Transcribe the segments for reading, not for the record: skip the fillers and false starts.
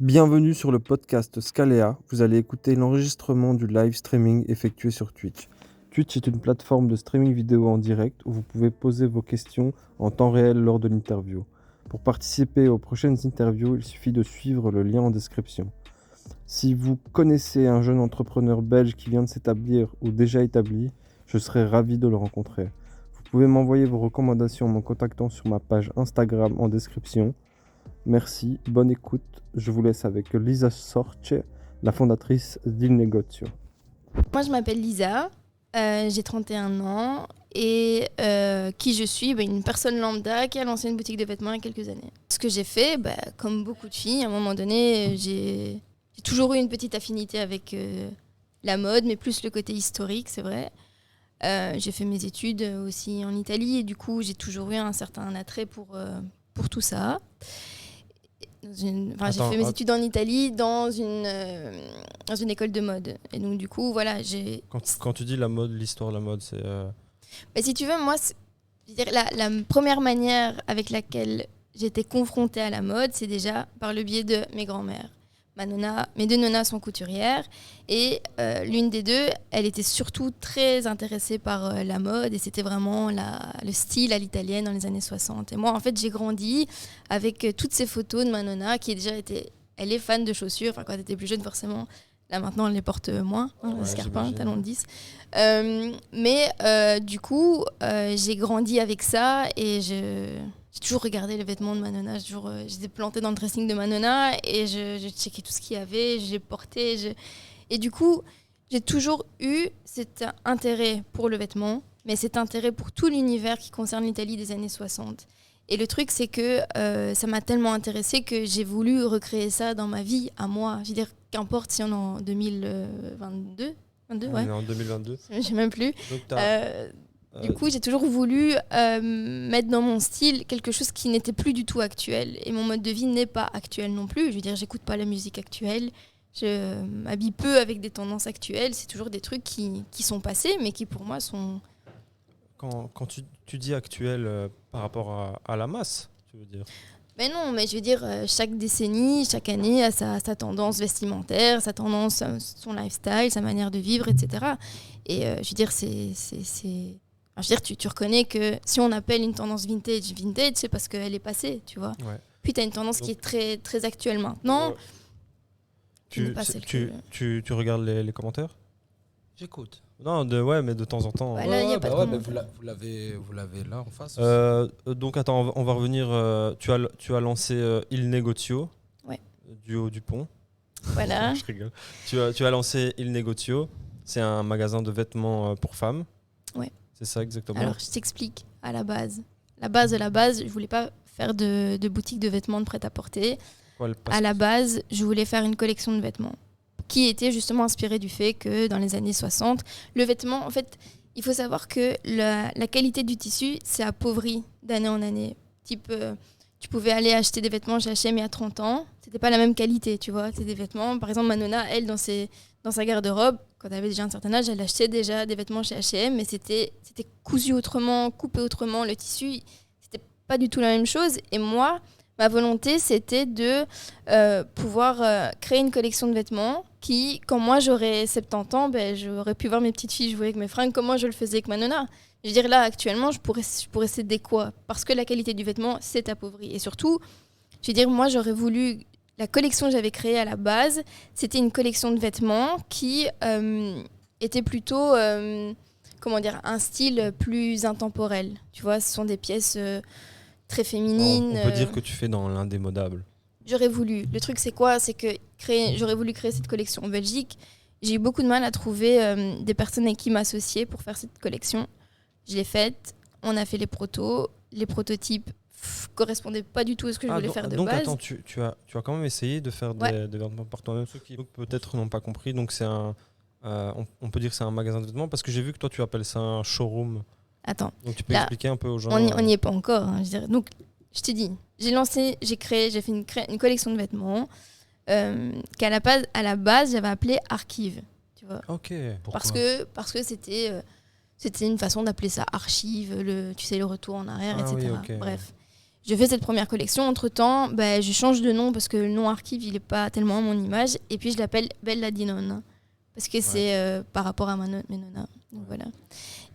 Bienvenue sur le podcast Scalea. Vous allez écouter l'enregistrement du live streaming effectué sur Twitch. Twitch est une plateforme de streaming vidéo en direct où vous pouvez poser vos questions en temps réel lors de l'interview. Pour participer aux prochaines interviews, il suffit de suivre le lien en description. Si vous connaissez un jeune entrepreneur belge qui vient de s'établir ou déjà établi, je serais ravi de le rencontrer. Vous pouvez m'envoyer vos recommandations en me contactant sur ma page Instagram en description. Merci, bonne écoute. Je vous laisse avec Lisa Sorce, la fondatrice d'Il Negozio. Moi, je m'appelle Lisa, j'ai 31 ans et qui je suis une personne lambda qui a lancé une boutique de vêtements il y a quelques années. Ce que j'ai fait, comme beaucoup de filles, à un moment donné, j'ai toujours eu une petite affinité avec la mode, mais plus le côté historique, c'est vrai. J'ai fait mes études aussi en Italie et du coup, j'ai toujours eu un certain attrait pour tout ça. J'ai fait mes études en Italie dans une école de mode. Et donc, du coup, voilà, j'ai... Quand tu dis la mode, l'histoire de la mode, c'est... si tu veux, moi, je veux dire, la première manière avec laquelle j'étais confrontée à la mode, c'est déjà par le biais de mes grands-mères. Mes deux nonas sont couturières et l'une des deux, elle était surtout très intéressée par la mode et c'était vraiment le style à l'italienne dans les années 60. Et moi, en fait, j'ai grandi avec toutes ces photos de ma nonna qui elle est fan de chaussures, enfin quand elle était plus jeune forcément. Là maintenant, elle les porte moins, escarpins, talons de 10. Du coup, j'ai grandi avec ça et j'ai toujours regardé les vêtements de ma nonna. J'étais plantée dans le dressing de ma nonna et je checkais tout ce qu'il y avait, je les portais. Et du coup, j'ai toujours eu cet intérêt pour le vêtement, mais cet intérêt pour tout l'univers qui concerne l'Italie des années 60. Et le truc, c'est que ça m'a tellement intéressée que j'ai voulu recréer ça dans ma vie, à moi. Je veux dire, qu'importe si on est en 2022, On est en 2022. Je sais même plus. Donc du coup, j'ai toujours voulu mettre dans mon style quelque chose qui n'était plus du tout actuel. Et mon mode de vie n'est pas actuel non plus. Je veux dire, j'écoute pas la musique actuelle. Je m'habille peu avec des tendances actuelles. C'est toujours des trucs qui sont passés, mais qui pour moi sont... Quand tu dis actuel par rapport à la masse, tu veux dire? Mais non, mais je veux dire, chaque décennie, chaque année a sa tendance vestimentaire, sa tendance, son lifestyle, sa manière de vivre, etc. Et je veux dire, je veux dire, tu reconnais que si on appelle une tendance vintage, c'est parce qu'elle est passée, tu vois. Ouais. Puis tu as une tendance qui est très, très actuelle maintenant. Tu regardes les commentaires? J'écoute. Non, mais de temps en temps. Voilà, y a pas de mais commentaire. vous l'avez là en face. Donc attends, on va revenir. Tu as lancé Il Negozio, Ouais. Du haut du pont. Voilà. Je rigole. Tu as lancé Il Negozio. C'est un magasin de vêtements pour femmes. Ouais. C'est ça exactement. Alors, je t'explique à la base. La base de la base, je voulais pas faire de boutique de vêtements de prêt-à-porter. À la base, je voulais faire une collection de vêtements qui était justement inspirée du fait que dans les années 60, le vêtement, en fait, il faut savoir que la qualité du tissu s'est appauvrie d'année en année. Type, tu pouvais aller acheter des vêtements chez H&M il y a 30 ans, c'était pas la même qualité, tu vois. C'était des vêtements, par exemple, ma nonna, elle, dans sa garde-robe, quand elle avait déjà un certain âge, elle achetait déjà des vêtements chez H&M, mais c'était cousu autrement, coupé autrement, le tissu, c'était pas du tout la même chose. Et moi, ma volonté, c'était de pouvoir créer une collection de vêtements qui, quand moi j'aurais 70 ans, j'aurais pu voir mes petites filles jouer avec mes fringues comme moi je le faisais avec ma nonna. Je veux dire, là, actuellement, je pourrais céder quoi? Parce que la qualité du vêtement s'est appauvrie. Et surtout, je veux dire, moi, j'aurais voulu... La collection que j'avais créée à la base, c'était une collection de vêtements qui était plutôt, un style plus intemporel. Tu vois, ce sont des pièces très féminines. On peut dire que tu fais dans l'indémodable. J'aurais voulu. Le truc, c'est quoi? C'est que j'aurais voulu créer cette collection en Belgique. J'ai eu beaucoup de mal à trouver des personnes avec qui m'associer pour faire cette collection. Je l'ai faite. On a fait les protos. Les prototypes correspondaient pas du tout à ce que je voulais faire de donc, base. Attends, tu as quand même essayé de faire des vêtements par toi-même. Ceux qui peut-être n'ont pas compris. Donc, c'est on peut dire que c'est un magasin de vêtements parce que j'ai vu que toi, tu appelles ça un showroom. Attends. Donc, tu peux expliquer un peu aux gens. On n'y est pas encore. Hein, je dirais. Donc, je t'ai dit, j'ai fait une collection de vêtements qu'à la base, j'avais appelée Archive. Tu vois. Ok. Pourquoi? Parce que c'était une façon d'appeler ça Archive, tu sais, le retour en arrière, etc. Oui, okay. Bref. Je fais cette première collection. Entre-temps, je change de nom parce que le nom archive, il n'est pas tellement à mon image. Et puis, je l'appelle Bella di Nonna. Parce que c'est par rapport à mes nonnas. Donc, voilà.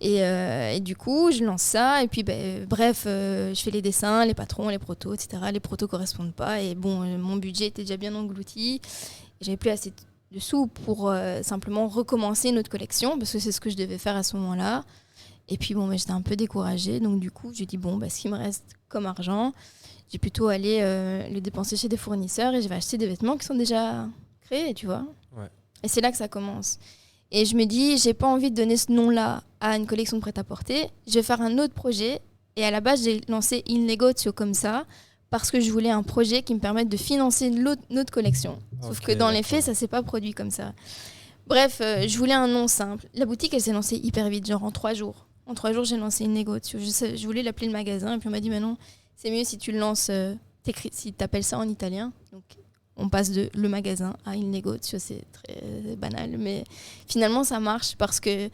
Et du coup, je lance ça. Et puis, je fais les dessins, les patrons, les protos, etc. Les protos ne correspondent pas. Et bon, mon budget était déjà bien englouti. J'avais plus assez de sous pour simplement recommencer une autre collection. Parce que c'est ce que je devais faire à ce moment-là. Et puis, j'étais un peu découragée. Donc, du coup, j'ai dit, ce qui me reste comme argent, j'ai plutôt allé le dépenser chez des fournisseurs et je vais acheter des vêtements qui sont déjà créés, tu vois. Ouais. Et c'est là que ça commence. Et je me dis, j'ai pas envie de donner ce nom-là à une collection de prêt-à-porter. Je vais faire un autre projet. Et à la base, j'ai lancé Il Negozio comme ça parce que je voulais un projet qui me permette de financer notre collection. Sauf que dans les faits, ça s'est pas produit comme ça. Bref, je voulais un nom simple. La boutique, elle s'est lancée hyper vite, genre en 3 jours. En 3 jours, j'ai lancé Il Negozio. Je voulais l'appeler le magasin. Et puis on m'a dit, mais non, c'est mieux si tu le lances, si tu appelles ça en italien. Donc, on passe de le magasin à Il Negozio. C'est très banal. Mais finalement, ça marche parce qu'il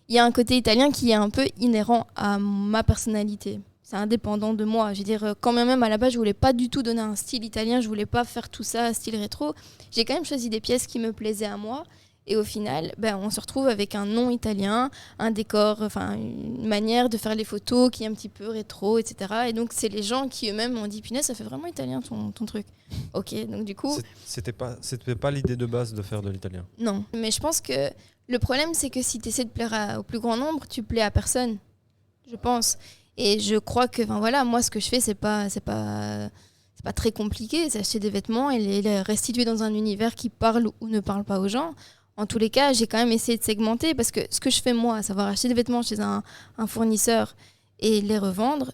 y a un côté italien qui est un peu inhérent à ma personnalité. C'est indépendant de moi. Je veux dire, quand même à la base, je voulais pas du tout donner un style italien. Je voulais pas faire tout ça, style rétro. J'ai quand même choisi des pièces qui me plaisaient à moi. Et au final, on se retrouve avec un nom italien, un décor, une manière de faire les photos qui est un petit peu rétro, etc. Et donc, c'est les gens qui eux-mêmes m'ont dit, punaise, ça fait vraiment italien ton truc. Ok, donc du coup... C'était pas l'idée de base de faire de l'italien. Non, mais je pense que le problème, c'est que si tu essaies de plaire au plus grand nombre, tu plais à personne, je pense. Et je crois que, moi, ce que je fais, c'est pas très compliqué. C'est acheter des vêtements et les restituer dans un univers qui parle ou ne parle pas aux gens. En tous les cas, j'ai quand même essayé de segmenter parce que ce que je fais moi, à savoir acheter des vêtements chez un fournisseur et les revendre,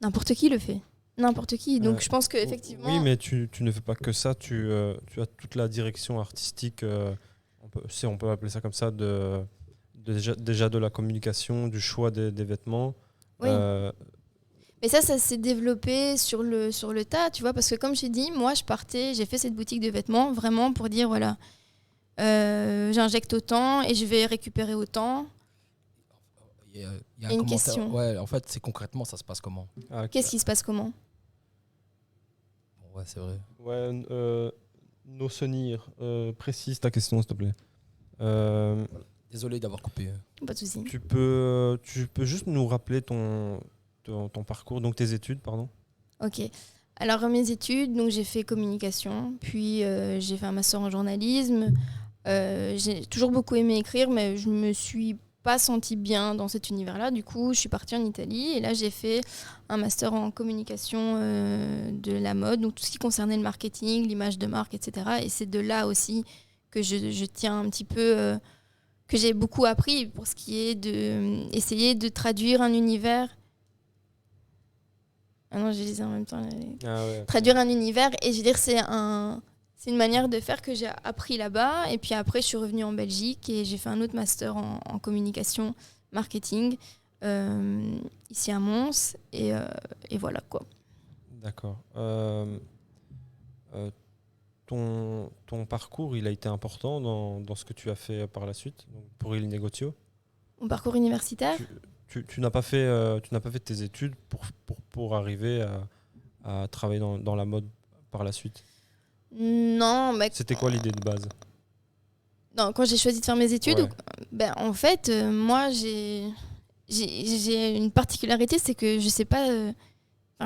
n'importe qui le fait. N'importe qui. Donc je pense qu'effectivement... Oui, mais tu ne fais pas que ça. Tu as toute la direction artistique, on peut appeler ça comme ça, déjà de la communication, du choix des vêtements. Oui. Mais ça s'est développé sur le tas, tu vois, parce que comme j'ai dit, moi, j'ai fait cette boutique de vêtements vraiment pour dire, voilà... j'injecte autant et je vais récupérer autant. Il y a une question. Ouais, en fait, c'est concrètement, ça se passe comment ? Qu'est-ce qui se passe comment ? Ouais, c'est vrai. Ouais, Nosonir, précise ta question, s'il te plaît. Désolé d'avoir coupé. Pas de souci. Tu peux juste nous rappeler ton parcours, donc tes études, pardon. Ok. Alors, mes études, donc j'ai fait communication, puis j'ai fait un master en journalisme. J'ai toujours beaucoup aimé écrire, mais je me suis pas sentie bien dans cet univers-là. Du coup, je suis partie en Italie et là, j'ai fait un master en communication de la mode, donc tout ce qui concernait le marketing, l'image de marque, etc. Et c'est de là aussi que je tiens un petit peu, que j'ai beaucoup appris pour ce qui est d'essayer de traduire un univers. Ah non, je lisais en même temps. Traduire un univers, et je veux dire, c'est une manière de faire que j'ai appris là-bas. Et puis après, je suis revenue en Belgique et j'ai fait un autre master en communication, marketing, ici à Mons. Et voilà, quoi. D'accord. Ton parcours, il a été important dans ce que tu as fait par la suite, donc pour Il Negozio. Mon parcours universitaire ? Tu n'as pas fait tes études pour arriver à travailler dans la mode par la suite ? Non, mais... C'était quoi l'idée de base ? Non, quand j'ai choisi de faire mes études, ouais. En fait, moi, j'ai une particularité, c'est que je sais pas...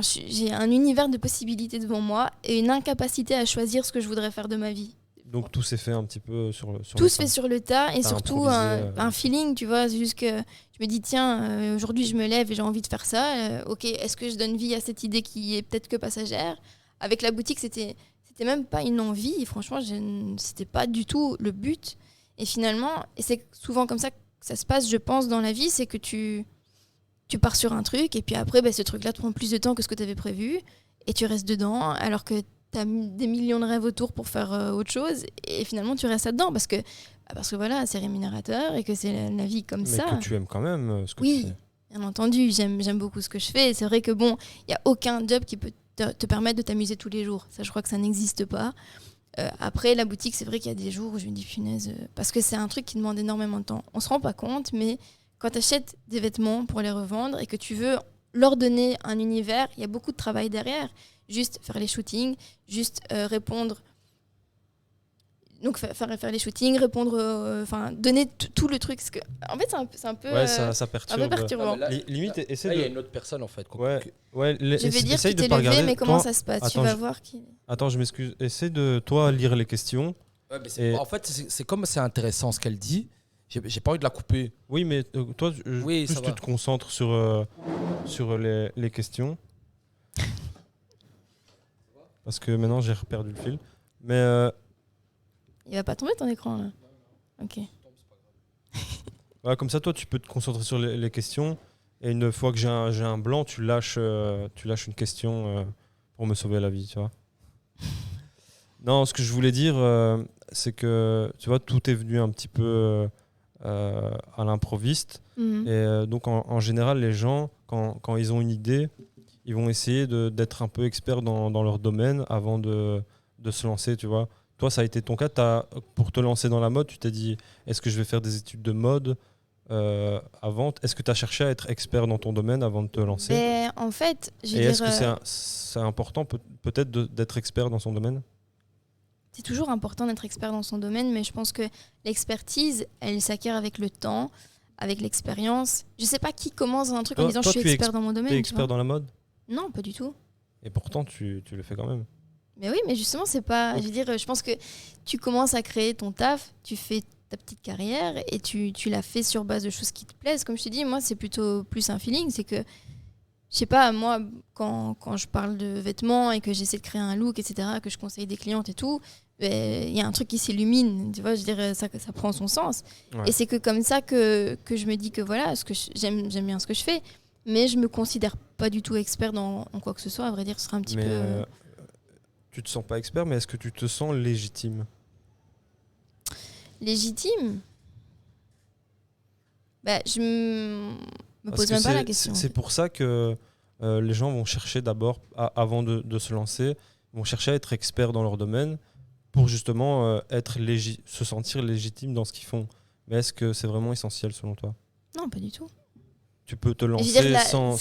j'ai un univers de possibilités devant moi et une incapacité à choisir ce que je voudrais faire de ma vie. Donc tout s'est fait un petit peu sur le tas. Tout se fait sur le tas et surtout un feeling, tu vois. C'est juste que je me dis, tiens, aujourd'hui je me lève et j'ai envie de faire ça. Ok, est-ce que je donne vie à cette idée qui est peut-être que passagère ? Avec la boutique, c'était même pas une envie. Franchement, c'était pas du tout le but. Et finalement, et c'est souvent comme ça que ça se passe, je pense, dans la vie, c'est que tu pars sur un truc et puis après, ce truc-là te prend plus de temps que ce que tu avais prévu et tu restes dedans alors que tu as des millions de rêves autour pour faire autre chose et finalement tu restes là-dedans parce que voilà, c'est rémunérateur et que c'est la vie comme ça. Mais que tu aimes quand même ce que tu fais. Oui, bien entendu, j'aime beaucoup ce que je fais. C'est vrai que il n'y a aucun job qui peut te permettre de t'amuser tous les jours. Ça, je crois que ça n'existe pas. Après, la boutique, c'est vrai qu'il y a des jours où je me dis punaise, parce que c'est un truc qui demande énormément de temps. On se rend pas compte, mais quand tu achètes des vêtements pour les revendre et que tu veux leur donner un univers, il y a beaucoup de travail derrière. Juste faire les shootings, juste répondre. Donc faire les shootings, répondre, donner tout le truc. Parce que, en fait, c'est un peu, ça perturbe. un peu perturbant. Limite, essaie il y a une autre personne en fait. Je vais dire qui t'es levé, mais comment ça se passe? Attends, tu vas voir qui. Attends, je m'excuse. Essaie de toi lire les questions. Ouais, mais en fait, c'est comme c'est intéressant ce qu'elle dit. J'ai pas envie de la couper. Oui, mais toi, plus tu te concentres sur les questions. Parce que maintenant, j'ai perdu le fil. Mais il va pas tomber ton écran là. Ok. Voilà, comme ça, toi, tu peux te concentrer sur les questions. Et une fois que j'ai un blanc, tu lâches une question pour me sauver la vie, tu vois. Non, ce que je voulais dire, c'est que, tu vois, tout est venu un petit peu à l'improviste. Et donc, en général, les gens, quand ils ont une idée, ils vont essayer d'être un peu experts dans leur domaine avant de se lancer, tu vois. Toi, ça a été ton cas. Pour te lancer dans la mode, tu t'es dit, est-ce que je vais faire des études de mode avant? Est-ce que tu as cherché à être expert dans ton domaine avant de te lancer? En fait, est-ce que c'est important peut-être d'être expert dans son domaine? C'est toujours important d'être expert dans son domaine, mais je pense que l'expertise, elle s'acquiert avec le temps, avec l'expérience. Je sais pas qui commence dans un truc en disant je suis expert dans mon domaine. Tu es expert dans la mode? Non, pas du tout. Et pourtant, tu le fais quand même. Mais oui, mais justement, c'est pas. Je veux dire, je pense que tu commences à créer ton taf, tu fais ta petite carrière et tu la fais sur base de choses qui te plaisent. Comme je te dis, moi, c'est plutôt plus un feeling. C'est que, je sais pas, moi, quand je parle de vêtements et que j'essaie de créer un look, etc., que je conseille des clientes et tout, il y a un truc qui s'illumine. Tu vois, je veux dire, ça prend son sens. Ouais. Et c'est que comme ça que je me dis que voilà, j'aime bien ce que je fais, mais je me considère pas du tout expert en quoi que ce soit. À vrai dire, ce sera un petit peu. Tu te sens pas expert, mais est-ce que tu te sens légitime? Légitime? Je me pose même pas la question. C'est pour ça que les gens vont chercher d'abord, avant de se lancer, vont chercher à être experts dans leur domaine pour justement se sentir légitime dans ce qu'ils font. Mais est-ce que c'est vraiment essentiel selon toi? Non, pas du tout. Tu peux te lancer sans...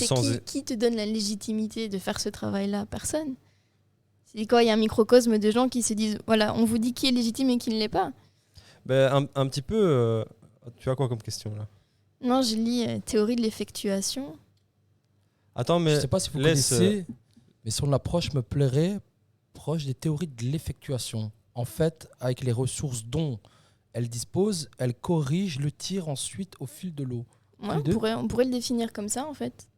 Qui te donne la légitimité de faire ce travail-là? Personne. C'est quoi? Il y a un microcosme de gens qui se disent, voilà, on vous dit qui est légitime et qui ne l'est pas. Un petit peu... tu as quoi comme question là? Non, je lis théorie de l'effectuation. Attends, mais... Je sais pas si vous connaissez, mais son approche me plairait proche des théories de l'effectuation. En fait, avec les ressources dont elle dispose, elle corrige le tir ensuite au fil de l'eau. Ouais, on pourrait le définir comme ça, en fait.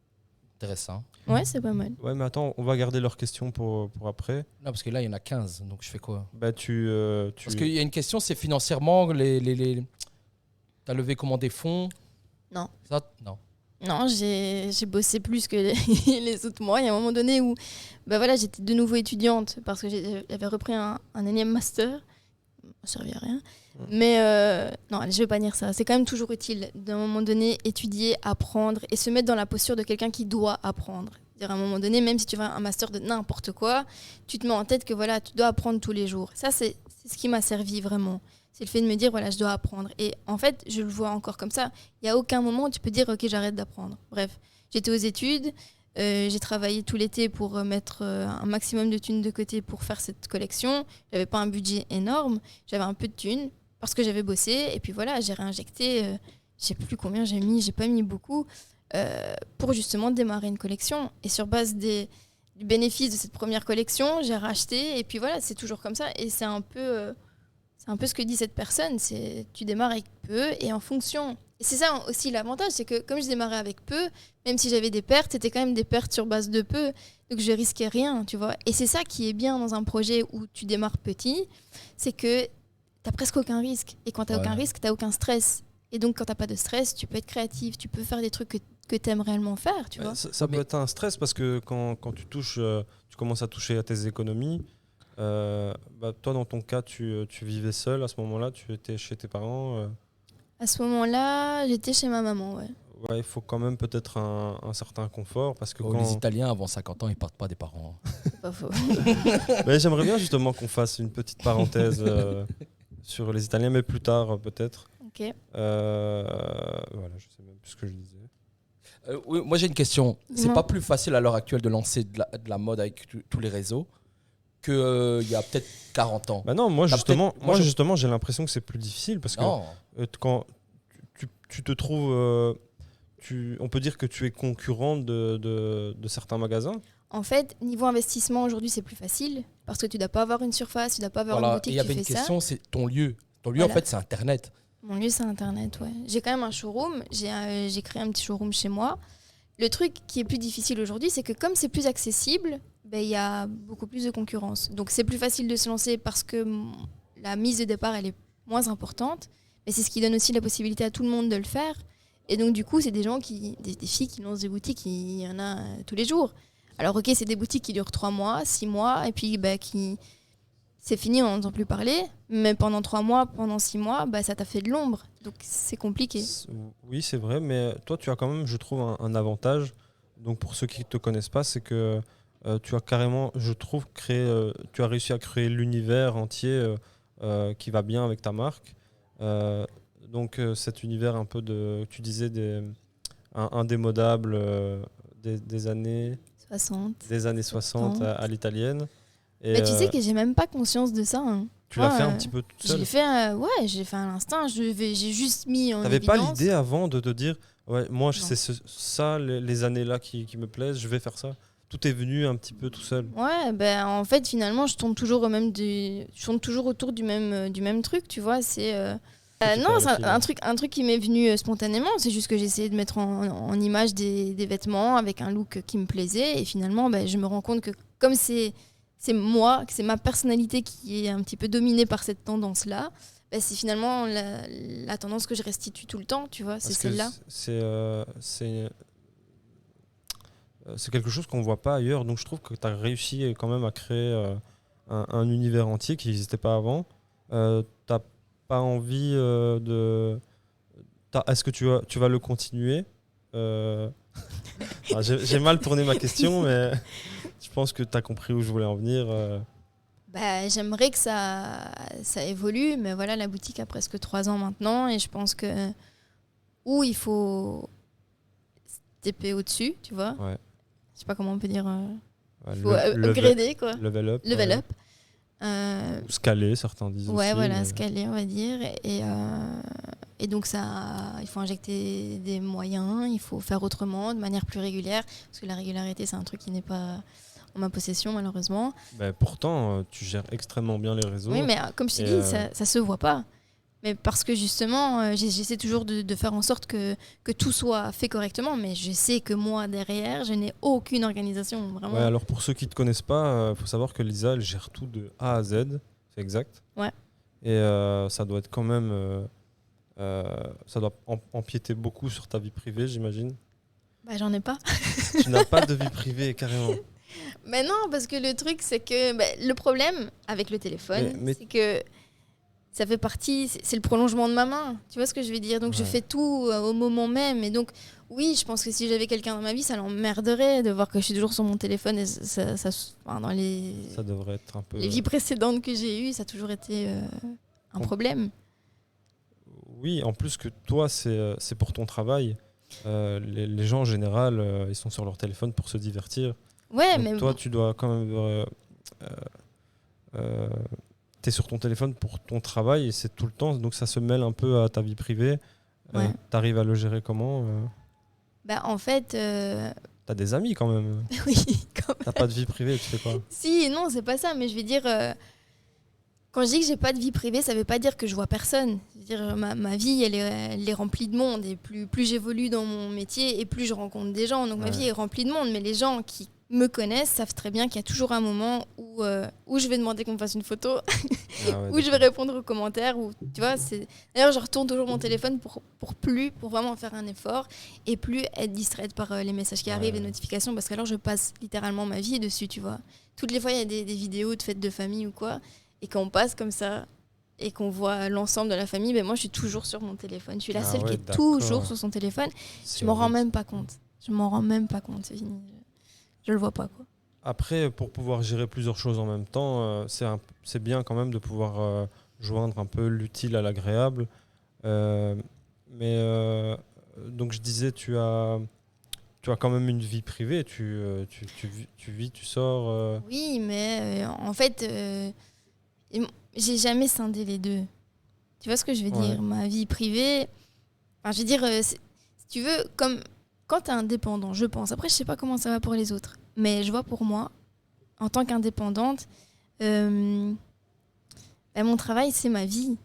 Intéressant. Ouais, c'est pas mal. Ouais, mais attends, on va garder leurs questions pour après. Non, parce que là, il y en a 15, donc je fais quoi? Parce qu'il y a une question, c'est financièrement, t'as levé comment des fonds? Non. Ça, non. Non, j'ai bossé plus que les autres mois. Il y a un moment donné où j'étais de nouveau étudiante parce que j'avais repris un énième master. Ça ne servait à rien. Mais non, je ne vais pas dire ça. C'est quand même toujours utile d'un moment donné étudier, apprendre et se mettre dans la posture de quelqu'un qui doit apprendre. À un moment donné, même si tu vas un master de n'importe quoi, tu te mets en tête que voilà, tu dois apprendre tous les jours. Ça, c'est ce qui m'a servi vraiment. C'est le fait de me dire, voilà, je dois apprendre. Et en fait, je le vois encore comme ça. Il n'y a aucun moment où tu peux dire, ok, j'arrête d'apprendre. Bref, j'étais aux études. J'ai travaillé tout l'été pour mettre un maximum de thunes de côté pour faire cette collection. Je n'avais pas un budget énorme. J'avais un peu de thunes parce que j'avais bossé. Et puis voilà, j'ai réinjecté, je ne sais plus combien j'ai mis, j'ai pas mis beaucoup, pour justement démarrer une collection. Et sur base du bénéfice de cette première collection, j'ai racheté. Et puis voilà, c'est toujours comme ça. Et c'est un peu ce que dit cette personne. C'est tu démarres avec peu et en fonction... Et c'est ça aussi l'avantage, c'est que comme je démarrais avec peu, même si j'avais des pertes, c'était quand même des pertes sur base de peu, donc je risquais rien, tu vois. Et c'est ça qui est bien dans un projet où tu démarres petit, c'est que t'as presque aucun risque. Et quand t'as aucun risque, t'as aucun stress. Et donc quand t'as pas de stress, tu peux être créatif, tu peux faire des trucs que t'aimes réellement faire, tu vois. Ça peut être un stress parce que quand tu commences à toucher à tes économies, toi dans ton cas, tu vivais seul à ce moment-là, tu étais chez tes parents À ce moment-là, j'étais chez ma maman, ouais. Ouais, il faut quand même peut-être un certain confort parce que les Italiens avant 50 ans, ils partent pas des parents. C'est pas faux. Mais j'aimerais bien justement qu'on fasse une petite parenthèse sur les Italiens, mais plus tard peut-être. Ok. Voilà, je sais même plus ce que je disais. Oui, moi j'ai une question. C'est Non. pas plus facile à l'heure actuelle de lancer de la mode avec tous les réseaux qu'il y a peut-être 40 ans? Bah non, moi T'as justement, peut-être- moi, je- justement, j'ai l'impression que c'est plus difficile parce que Non. quand tu te trouves, on peut dire que tu es concurrent de certains magasins. En fait, niveau investissement, aujourd'hui, c'est plus facile parce que tu dois pas avoir une surface, tu dois pas avoir une Voilà. Et boutique il y qui avait fait une ça. question, c'est ton lieu. Ton lieu, Voilà. en fait, c'est Internet. Mon lieu, c'est Internet, ouais. J'ai quand même un showroom. J'ai créé un petit showroom chez moi. Le truc qui est plus difficile aujourd'hui, c'est que comme c'est plus accessible, ben, il y a beaucoup plus de concurrence. Donc c'est plus facile de se lancer parce que la mise de départ, elle est moins importante. Mais c'est ce qui donne aussi la possibilité à tout le monde de le faire. Et donc du coup, c'est des gens des filles qui lancent des boutiques, il y en a tous les jours. Alors ok, c'est des boutiques qui durent 3 mois, 6 mois, et puis ben, c'est fini, on n'entend plus parler. Mais pendant 3 mois, pendant 6 mois, ben, ça t'a fait de l'ombre. Donc c'est compliqué. Oui, c'est vrai, mais toi, tu as quand même, je trouve, un avantage. Donc, pour ceux qui ne te connaissent pas, c'est que tu as carrément, je trouve, tu as réussi à créer l'univers entier qui va bien avec ta marque. Donc, cet univers un peu tu disais, indémodable des années 60. à l'italienne. Et, Mais tu sais que j'ai même pas conscience de ça. Hein. tu l'as Ouais, fait un petit peu toute Je seule. l'ai fait, j'ai fait à l'instinct. J'ai juste mis en T'avais pas évidence. l'idée avant de te dire, ouais, moi Non. c'est ça, les années-là qui me plaisent, je vais faire ça. Tout est venu un petit peu tout seul. Ouais, ben en fait finalement je tourne toujours autour du même truc, tu vois. C'est non, c'est un truc qui m'est venu spontanément. C'est juste que j'ai essayé de mettre en image des vêtements avec un look qui me plaisait et finalement ben, je me rends compte que comme c'est moi, que c'est ma personnalité qui est un petit peu dominée par cette tendance-là. Ben, c'est finalement la tendance que je restitue tout le temps, tu vois, c'est Parce que celle-là. c'est quelque chose qu'on voit pas ailleurs. Donc je trouve que tu as réussi quand même à créer un univers entier qui n'existait pas avant. T'as pas envie est-ce que tu vas le continuer J'ai mal tourné ma question, mais je pense que tu as compris où je voulais en venir. Bah, j'aimerais que ça évolue, mais voilà, la boutique a presque 3 ans maintenant et je pense que il faut stepper au-dessus, tu vois. Ouais. Je sais pas comment on peut dire. Ouais, Faut upgrader, quoi. Level up. Level ouais. up. Ou scaler, certains disent Ouais, aussi. voilà, mais- scaler, on va dire. Et donc, il faut injecter des moyens, il faut faire autrement, de manière plus régulière, parce que la régularité, c'est un truc qui n'est pas en ma possession, malheureusement. Bah, pourtant, tu gères extrêmement bien les réseaux. Oui, mais comme je t'ai Et, dit, ça se voit pas. Mais parce que justement, j'essaie toujours de faire en sorte que tout soit fait correctement, mais je sais que moi, derrière, je n'ai aucune organisation, vraiment. Ouais, alors pour ceux qui ne te connaissent pas, faut savoir que Lisa, elle gère tout de A à Z, c'est exact. Ouais. Et ça doit être quand même... ça doit empiéter beaucoup sur ta vie privée, j'imagine. Bah, j'en ai pas. Tu n'as pas de vie privée, carrément. Mais non, parce que le truc, c'est que le problème avec le téléphone, Mais- c'est que ça fait partie, c'est le prolongement de ma main. Tu vois ce que je veux dire? Donc je Ouais. fais tout au moment même. Et donc, oui, je pense que si j'avais quelqu'un dans ma vie, ça l'emmerderait de voir que je suis toujours sur mon téléphone. Et dans Ça devrait être un peu... les vies précédentes que j'ai eues, ça a toujours été un problème. Oui, en plus que toi, c'est pour ton travail. Les gens, en général, ils sont sur leur téléphone pour se divertir. Ouais, Donc mais toi, tu dois quand même... t'es sur ton téléphone pour ton travail et c'est tout le temps, donc ça se mêle un peu à ta vie privée. Ouais. T'arrives à le gérer comment en fait, T'as des amis quand même. oui, quand même. T'as pas de vie privée, tu fais quoi? Si, non, c'est pas ça, mais je vais dire, quand je dis que j'ai pas de vie privée, ça veut pas dire que je vois personne. Je veux dire, ma vie, elle est remplie de monde, et plus j'évolue dans mon métier, et plus je rencontre des gens. Donc ma Ouais. vie est remplie de monde, mais les gens qui me connaissent savent très bien qu'il y a toujours un moment où je vais demander qu'on me fasse une photo, Ah ouais, où je vais d'accord. répondre aux commentaires, ou tu vois, d'ailleurs je retourne toujours mon téléphone pour vraiment faire un effort et plus être distraite par les messages qui arrivent, Ouais. les notifications, parce qu'alors je passe littéralement ma vie dessus, tu vois. Toutes les fois il y a des vidéos de fêtes de famille ou quoi, et quand on passe comme ça et qu'on voit l'ensemble de la famille, ben moi je suis toujours sur mon téléphone, je suis la Ah seule ouais, qui est d'accord. toujours sur son téléphone. C'est Je m'en rends horrible. même pas compte. C'est fini. Je le vois pas, quoi. Après, pour pouvoir gérer plusieurs choses en même temps, c'est bien quand même de pouvoir joindre un peu l'utile à l'agréable. Donc je disais, tu as tu as quand même une vie privée, tu vis, tu sors. Oui, mais en fait, j'ai jamais scindé les deux. Tu vois ce que je veux dire? Ma vie privée, enfin, je veux dire, si tu veux, comme quand tu es indépendant, je pense. Après, je sais pas comment ça va pour les autres, mais je vois pour moi, en tant qu'indépendante, mon travail, c'est ma vie.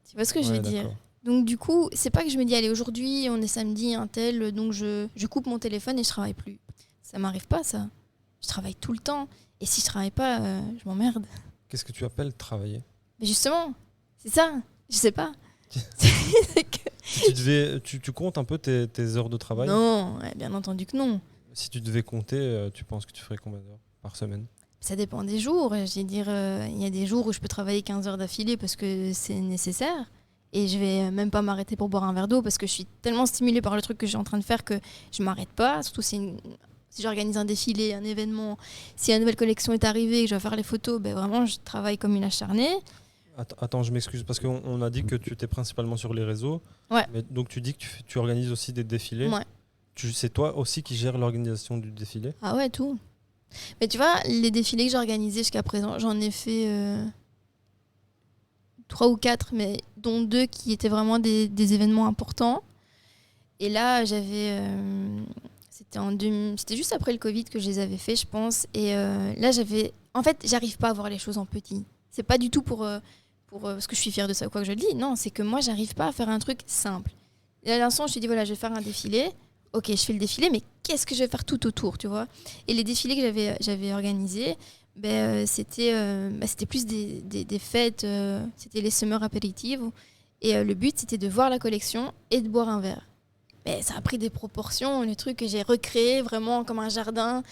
Tu vois ce que je veux dire? Donc du coup, c'est pas que je me dis, allez, aujourd'hui, on est samedi, un tel, donc je coupe mon téléphone et je travaille plus. Ça m'arrive pas, ça. Je travaille tout le temps. Et si je travaille pas, je m'emmerde. Qu'est-ce que tu appelles travailler? Mais justement, c'est ça. Je sais pas. Tu comptes un peu tes heures de travail? Non, bien entendu que non. Si tu devais compter, tu penses que tu ferais combien d'heures par semaine? Ça dépend des jours. Je veux dire, il y a des jours où je peux travailler 15 heures d'affilée parce que c'est nécessaire. Et je vais même pas m'arrêter pour boire un verre d'eau parce que je suis tellement stimulée par le truc que je suis en train de faire que je m'arrête pas. Surtout si j'organise un défilé, un événement, si une nouvelle collection est arrivée et que je dois faire les photos, vraiment, je travaille comme une acharnée. Attends, je m'excuse parce qu'on a dit que tu étais principalement sur les réseaux. Ouais. Mais donc tu dis que tu organises aussi des défilés. Ouais. C'est toi aussi qui gères l'organisation du défilé? Ah ouais, tout. Mais tu vois, les défilés que j'ai organisés jusqu'à présent, j'en ai fait 3 ou 4, mais dont 2 qui étaient vraiment des événements importants. Et là, c'était juste après le Covid que je les avais fait, je pense. Et là, en fait, j'arrive pas à voir les choses en petit. C'est pas du tout pour parce que je suis fière de ça ou quoi que je le dis. Non, c'est que moi, j'arrive pas à faire un truc simple. Et à l'instant, je me suis dit, voilà, je vais faire un défilé. Ok, je fais le défilé, mais qu'est-ce que je vais faire tout autour, tu vois? Et les défilés que j'avais organisés, c'était plus des fêtes, c'était les summer aperitifs. Et le but, c'était de voir la collection et de boire un verre. Mais ça a pris des proportions, le truc que j'ai recréé vraiment comme un jardin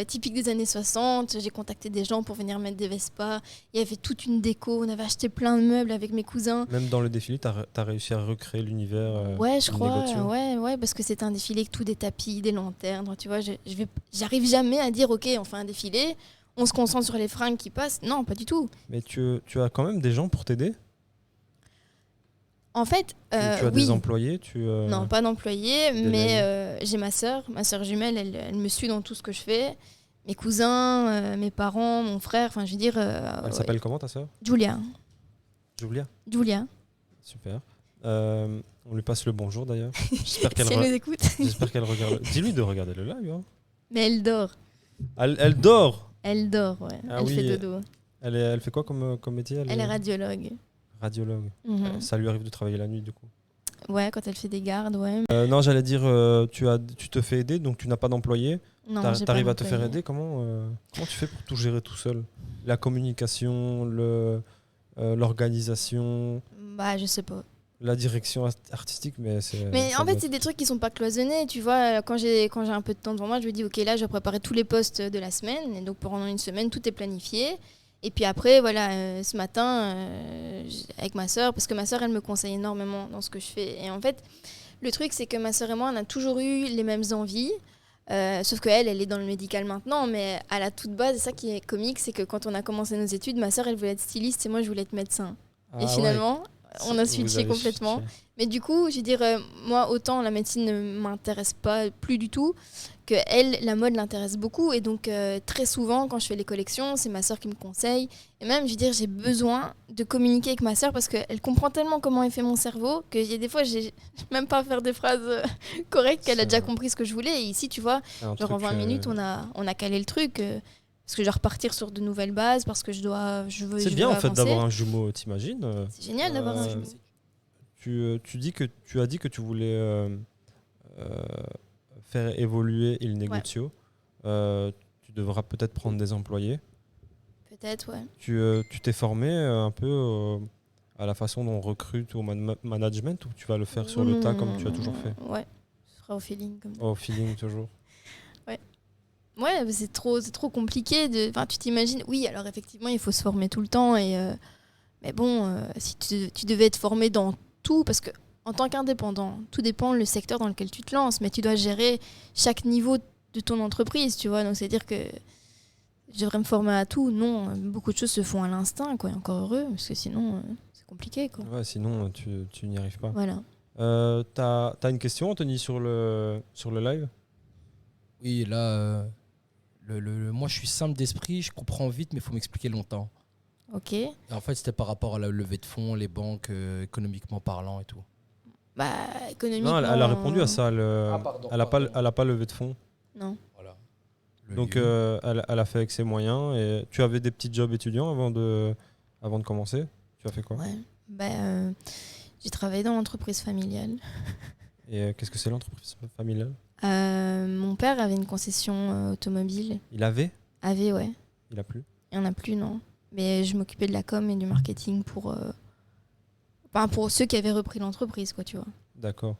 typique des années 60. J'ai contacté des gens pour venir mettre des Vespa. Il y avait toute une déco, on avait acheté plein de meubles avec mes cousins. Même dans le défilé, tu as réussi à recréer l'univers. Ouais, je crois. Ouais, parce que c'est un défilé avec tous des tapis, des lanternes. Tu vois, j'arrive jamais à dire, ok, on fait un défilé, on se concentre sur les fringues qui passent. Non, pas du tout. Mais tu as quand même des gens pour t'aider? En fait, tu as des employés Non, pas d'employés, mais j'ai ma sœur jumelle, elle me suit dans tout ce que je fais. Mes cousins, mes parents, mon frère, enfin je veux dire... Elle s'appelle comment ta sœur? Julia. Julia. Super. On lui passe le bonjour d'ailleurs. J'espère qu'elle si elle nous écoute. J'espère qu'elle regarde. Dis-lui de regarder le live. Hein. Mais elle dort. Elle dort? Elle dort, ouais. Elle fait dodo. Elle fait quoi comme métier? Elle est radiologue. Radiologue. Mm-hmm. Ça lui arrive de travailler la nuit du coup? Ouais, quand elle fait des gardes, ouais. Non, j'allais dire, tu te fais aider, donc tu n'as pas d'employé. Non, t'arrives à te faire aider? Comment tu fais pour tout gérer tout seul? La communication, l'organisation? Je sais pas. La direction artistique, mais c'est... Mais en fait, c'est des trucs qui sont pas cloisonnés, tu vois. Quand j'ai un peu de temps devant moi, je me dis, ok, là, je vais préparer tous les postes de la semaine. Et donc, pendant une semaine, tout est planifié. Et puis après, voilà, ce matin, avec ma sœur, parce que ma sœur, elle me conseille énormément dans ce que je fais. Et en fait, le truc, c'est que ma sœur et moi, on a toujours eu les mêmes envies. Sauf qu'elle est dans le médical maintenant. Mais à la toute base, ça qui est comique, c'est que quand on a commencé nos études, ma sœur, elle voulait être styliste et moi, je voulais être médecin. Et finalement, on a switché complètement. Mais du coup, je veux dire, moi, autant la médecine ne m'intéresse pas plus du tout, que elle, la mode l'intéresse beaucoup. Et donc, très souvent, quand je fais les collections, c'est ma sœur qui me conseille. Et même, je veux dire, j'ai besoin de communiquer avec ma sœur parce qu'elle comprend tellement comment est fait mon cerveau que des fois, j'ai même pas à faire des phrases correctes, qu'elle a déjà compris ce que je voulais. Et ici, tu vois, genre en 20 minutes, on a calé le truc. Parce que je dois repartir sur de nouvelles bases, parce que je veux C'est bien en fait avancer. d'avoir un jumeau, t'imagines? C'est génial d'avoir un jumeau. Tu as dit que tu voulais faire évoluer Il Negozio. Tu devras peut-être prendre des employés. Peut-être, ouais. Tu t'es formé un peu à la façon dont on recrute au management, ou tu vas le faire sur le tas comme tu as toujours fait? Ouais, ce sera au feeling. Au feeling toujours. Ouais, c'est trop compliqué. Tu t'imagines, oui, alors effectivement, il faut se former tout le temps. Mais bon, si tu devais être formé dans tout, parce que en tant qu'indépendant, tout dépend le secteur dans lequel tu te lances, mais tu dois gérer chaque niveau de ton entreprise, tu vois. Donc, c'est-à-dire que je devrais me former à tout. Non, beaucoup de choses se font à l'instinct, quoi. Et encore heureux, parce que sinon, c'est compliqué, quoi. Ouais, sinon, tu n'y arrives pas. Voilà. T'as une question, Anthony, sur le live? Oui, là, moi, je suis simple d'esprit, je comprends vite, mais il faut m'expliquer longtemps. Ok. Et en fait, c'était par rapport à la levée de fonds, les banques, économiquement parlant et tout. Bah, économiquement. Non, elle a répondu à ça. Pardon, Elle a pas levé de fonds. Non. Voilà. Donc, elle a fait avec ses moyens. Et tu avais des petits jobs étudiants avant de commencer. Tu as fait quoi? Ouais. Bah, j'ai travaillé dans l'entreprise familiale. Et qu'est-ce que c'est l'entreprise familiale? Mon père avait une concession automobile. Il avait? Avait, ouais. Il a plus? Il n'y en a plus, non. Mais je m'occupais de la com et du marketing pour ceux qui avaient repris l'entreprise, quoi, tu vois. D'accord.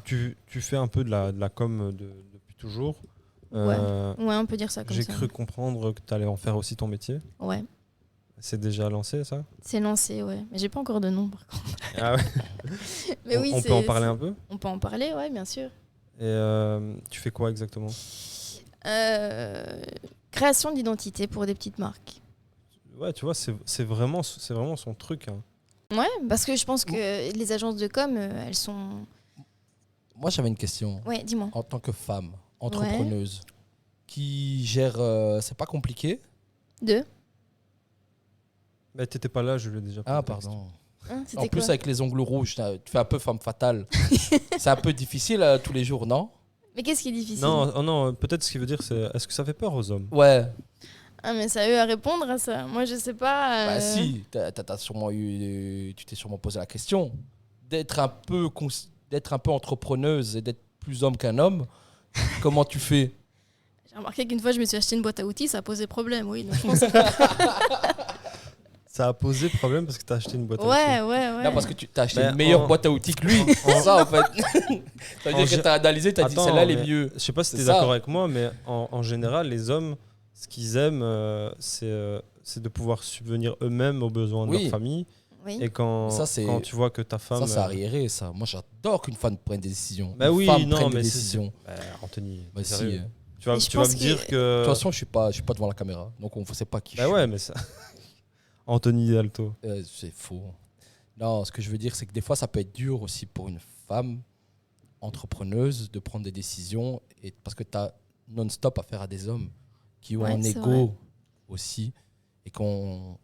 Tu fais un peu de la com depuis toujours. Ouais, on peut dire ça comme ça. J'ai cru comprendre que tu allais en faire aussi ton métier. Ouais, C'est déjà lancé, ça? c'est lancé, ouais. Mais j'ai pas encore de nom, par contre. Ah ouais. Mais oui, On peut en parler un peu? On peut en parler, ouais, bien sûr. Et tu fais quoi exactement? Création d'identité pour des petites marques. Ouais, tu vois, c'est vraiment son truc. Hein. Ouais, parce que je pense que les agences de com, elles sont... Moi, j'avais une question. Ouais, dis-moi. En tant que femme, entrepreneuse, qui gère... c'est pas compliqué? Bah, t'étais pas là, je l'ai déjà posé. Ah, pardon. Hein, En plus, avec les ongles rouges, tu fais un peu femme fatale. C'est un peu difficile tous les jours, non? Mais qu'est-ce qui est difficile? Non, peut-être ce qu'il veut dire, c'est est-ce que ça fait peur aux hommes? Ouais. Ah, mais ça a eu à répondre à ça. Moi, je sais pas. Bah si, t'as sûrement tu t'es sûrement posé la question. D'être un peu entrepreneuse et d'être plus homme qu'un homme, comment tu fais? J'ai remarqué qu'une fois, je me suis acheté une boîte à outils, ça a posé problème, oui. Donc je pense Ça a posé problème parce que t'as acheté une boîte à outils. ouais. Non, parce que tu t'as acheté Ben, une meilleure boîte à outils que lui. C'est ça, en fait. Ça veut dire que t'as analysé, t'as dit celle-là, elle est mieux. Je sais pas si t'es C'est ça. d'accord avec moi, mais en général, les hommes, ce qu'ils aiment, c'est de pouvoir subvenir eux-mêmes aux besoins de leur famille. Oui. Et quand tu vois que ta femme... Ça, c'est arriéré, ça. Moi, j'adore qu'une femme prenne des décisions. Bah oui, femme non, prenne mais des décisions. Anthony, Bah si. sérieux. De Tu vas me dire que... toute façon, je suis pas devant la caméra. Donc, on ne sait pas qui je Bah suis. ouais, mais ça... Anthony Alto. C'est faux. Non, ce que je veux dire, c'est que des fois, ça peut être dur aussi pour une femme entrepreneuse de prendre des décisions parce que tu as non-stop affaire à des hommes qui ont un ego aussi et qu'on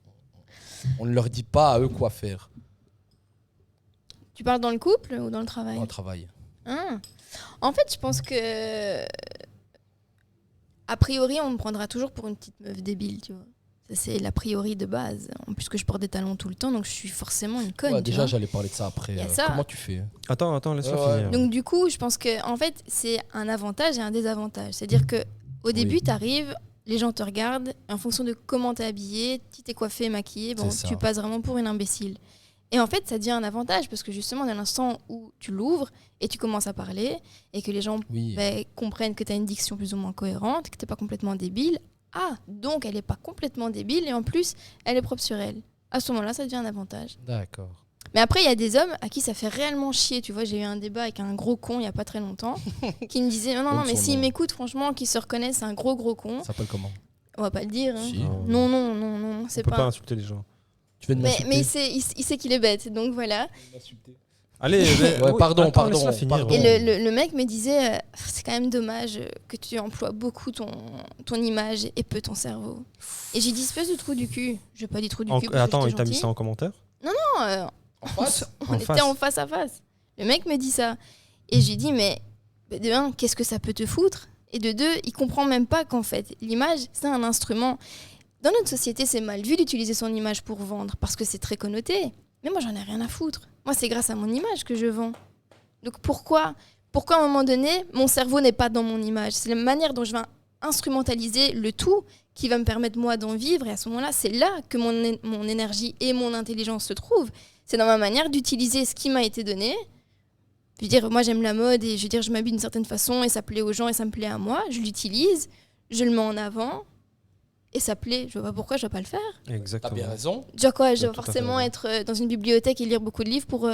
ne leur dit pas à eux quoi faire. Tu parles dans le couple ou dans le travail? Dans le travail. En fait, je pense que... A priori, on me prendra toujours pour une petite meuf débile, tu vois. Ça, c'est l'a priori de base. En plus que je porte des talons tout le temps, donc je suis forcément une conne. Ouais, tu déjà, vois. j'allais parler de ça après. Comment tu fais? Attends, laisse-moi finir. Donc du coup, je pense que en fait, c'est un avantage et un désavantage. C'est-à-dire que au début, tu arrives, les gens te regardent, et en fonction de comment t'es habillé, si t'es coiffé, maquillé, bon, tu passes vraiment pour une imbécile. Et en fait, ça devient un avantage parce que justement, dès l'instant où tu l'ouvres et tu commences à parler et que les gens comprennent que tu as une diction plus ou moins cohérente, que tu n'es pas complètement débile, donc elle n'est pas complètement débile et en plus, elle est propre sur elle. À ce moment-là, ça devient un avantage. D'accord. Mais après, il y a des hommes à qui ça fait réellement chier. Tu vois, j'ai eu un débat avec un gros con il n'y a pas très longtemps qui me disait non, mais s'il m'écoute, franchement, qu'il se reconnaisse, c'est un gros con. Ça s'appelle comment? On va pas le dire. Hein. Si. Non, c'est pas... On peut pas pas insulter les gens. Mais il sait qu'il est bête, donc voilà. Allez, pardon. Finir, et le mec me disait c'est quand même dommage que tu emploies beaucoup ton image et peu ton cerveau. Et j'ai dit espèce de trou du cul. Je vais pas dire trou du cul. Attends, il t'a mis ça en commentaire? Non, en face. On était en face à face. Le mec me dit ça. Et j'ai dit mais de un, qu'est-ce que ça peut te foutre? Et de deux, il comprend même pas qu'en fait, l'image, c'est un instrument. Dans notre société, c'est mal vu d'utiliser son image pour vendre parce que c'est très connoté. Mais moi, j'en ai rien à foutre. Moi, c'est grâce à mon image que je vends. Donc pourquoi à un moment donné, mon cerveau n'est pas dans mon image? C'est la manière dont je vais instrumentaliser le tout qui va me permettre, moi, d'en vivre. Et à ce moment-là, c'est là que mon énergie et mon intelligence se trouvent. C'est dans ma manière d'utiliser ce qui m'a été donné. Je veux dire, moi, j'aime la mode et je m'habille d'une certaine façon et ça plaît aux gens et ça me plaît à moi. Je l'utilise, je le mets en avant. Et ça plaît, je vois pas pourquoi je vais pas le faire. T'as Exactement. bien raison. Genre quoi, je dois forcément être dans une bibliothèque et lire beaucoup de livres pour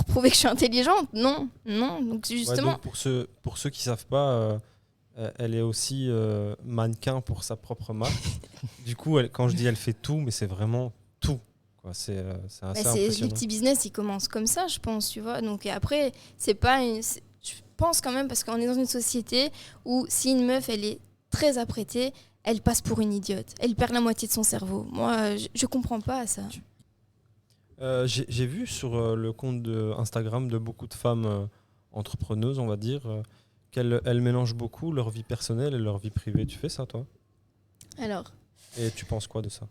prouver que je suis intelligente? Non. Donc justement... donc pour ceux qui savent pas, elle est aussi mannequin pour sa propre marque. Du coup, quand je dis elle fait tout, mais c'est vraiment tout. Quoi. C'est assez impressionnant. Les petits business, ils commencent comme ça, je pense, tu vois. Donc et après, c'est pas pense quand même, parce qu'on est dans une société où si une meuf, elle est très apprêtée, elle passe pour une idiote. Elle perd la moitié de son cerveau. Moi, je comprends pas ça. J'ai vu sur le compte Instagram de beaucoup de femmes entrepreneuses, on va dire, qu'elles mélangent beaucoup leur vie personnelle et leur vie privée. Tu fais ça, toi? Alors, Et tu penses quoi de ça?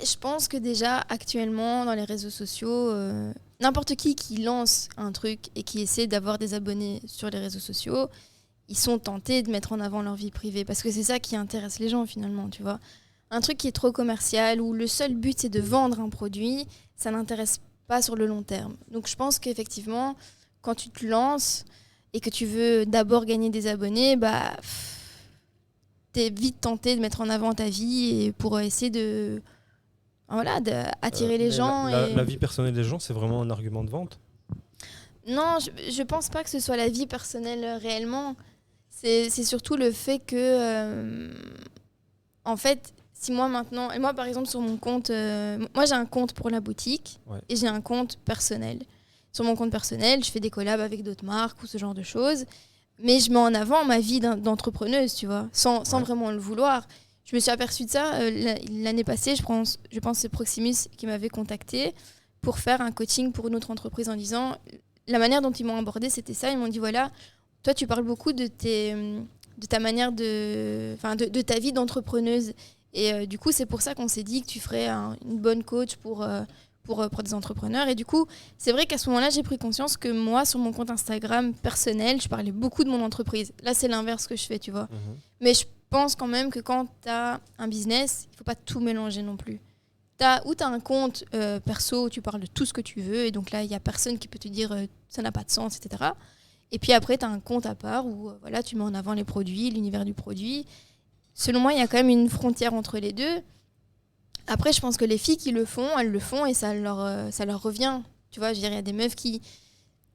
je pense que déjà, actuellement, dans les réseaux sociaux, n'importe qui lance un truc et qui essaie d'avoir des abonnés sur les réseaux sociaux, ils sont tentés de mettre en avant leur vie privée. Parce que c'est ça qui intéresse les gens, finalement, tu vois. Un truc qui est trop commercial, où le seul but, c'est de vendre un produit, ça n'intéresse pas sur le long terme. Donc, je pense qu'effectivement, quand tu te lances et que tu veux d'abord gagner des abonnés, t'es vite tenté de mettre en avant ta vie et pour essayer d'attirer les gens. La vie personnelle des gens, c'est vraiment un argument de vente? Non, je pense pas que ce soit la vie personnelle réellement. C'est surtout le fait que, en fait, si moi maintenant, et moi par exemple sur mon compte, moi j'ai un compte pour la boutique et j'ai un compte personnel. Sur mon compte personnel, je fais des collabs avec d'autres marques ou ce genre de choses, mais je mets en avant ma vie d'entrepreneuse, tu vois, sans vraiment le vouloir. Je me suis aperçue de ça l'année passée, je pense que c'est Proximus qui m'avait contacté pour faire un coaching pour une autre entreprise en disant, la manière dont ils m'ont abordé, c'était ça. Ils m'ont dit, voilà, toi, tu parles beaucoup de ta manière de ta vie d'entrepreneuse. Et du coup, c'est pour ça qu'on s'est dit que tu ferais une bonne coach pour des entrepreneurs. Et du coup, c'est vrai qu'à ce moment-là, j'ai pris conscience que moi, sur mon compte Instagram personnel, je parlais beaucoup de mon entreprise. Là, c'est l'inverse que je fais, tu vois. Mais je pense quand même que quand tu as un business, il ne faut pas tout mélanger non plus. Tu as un compte perso où tu parles de tout ce que tu veux, et donc là, il n'y a personne qui peut te dire ça n'a pas de sens, etc. Et puis après, tu as un compte à part où voilà, tu mets en avant les produits, l'univers du produit. Selon moi, il y a quand même une frontière entre les deux. Après, je pense que les filles qui le font, elles le font et ça leur revient. Tu vois, je veux dire, il y a des meufs qui...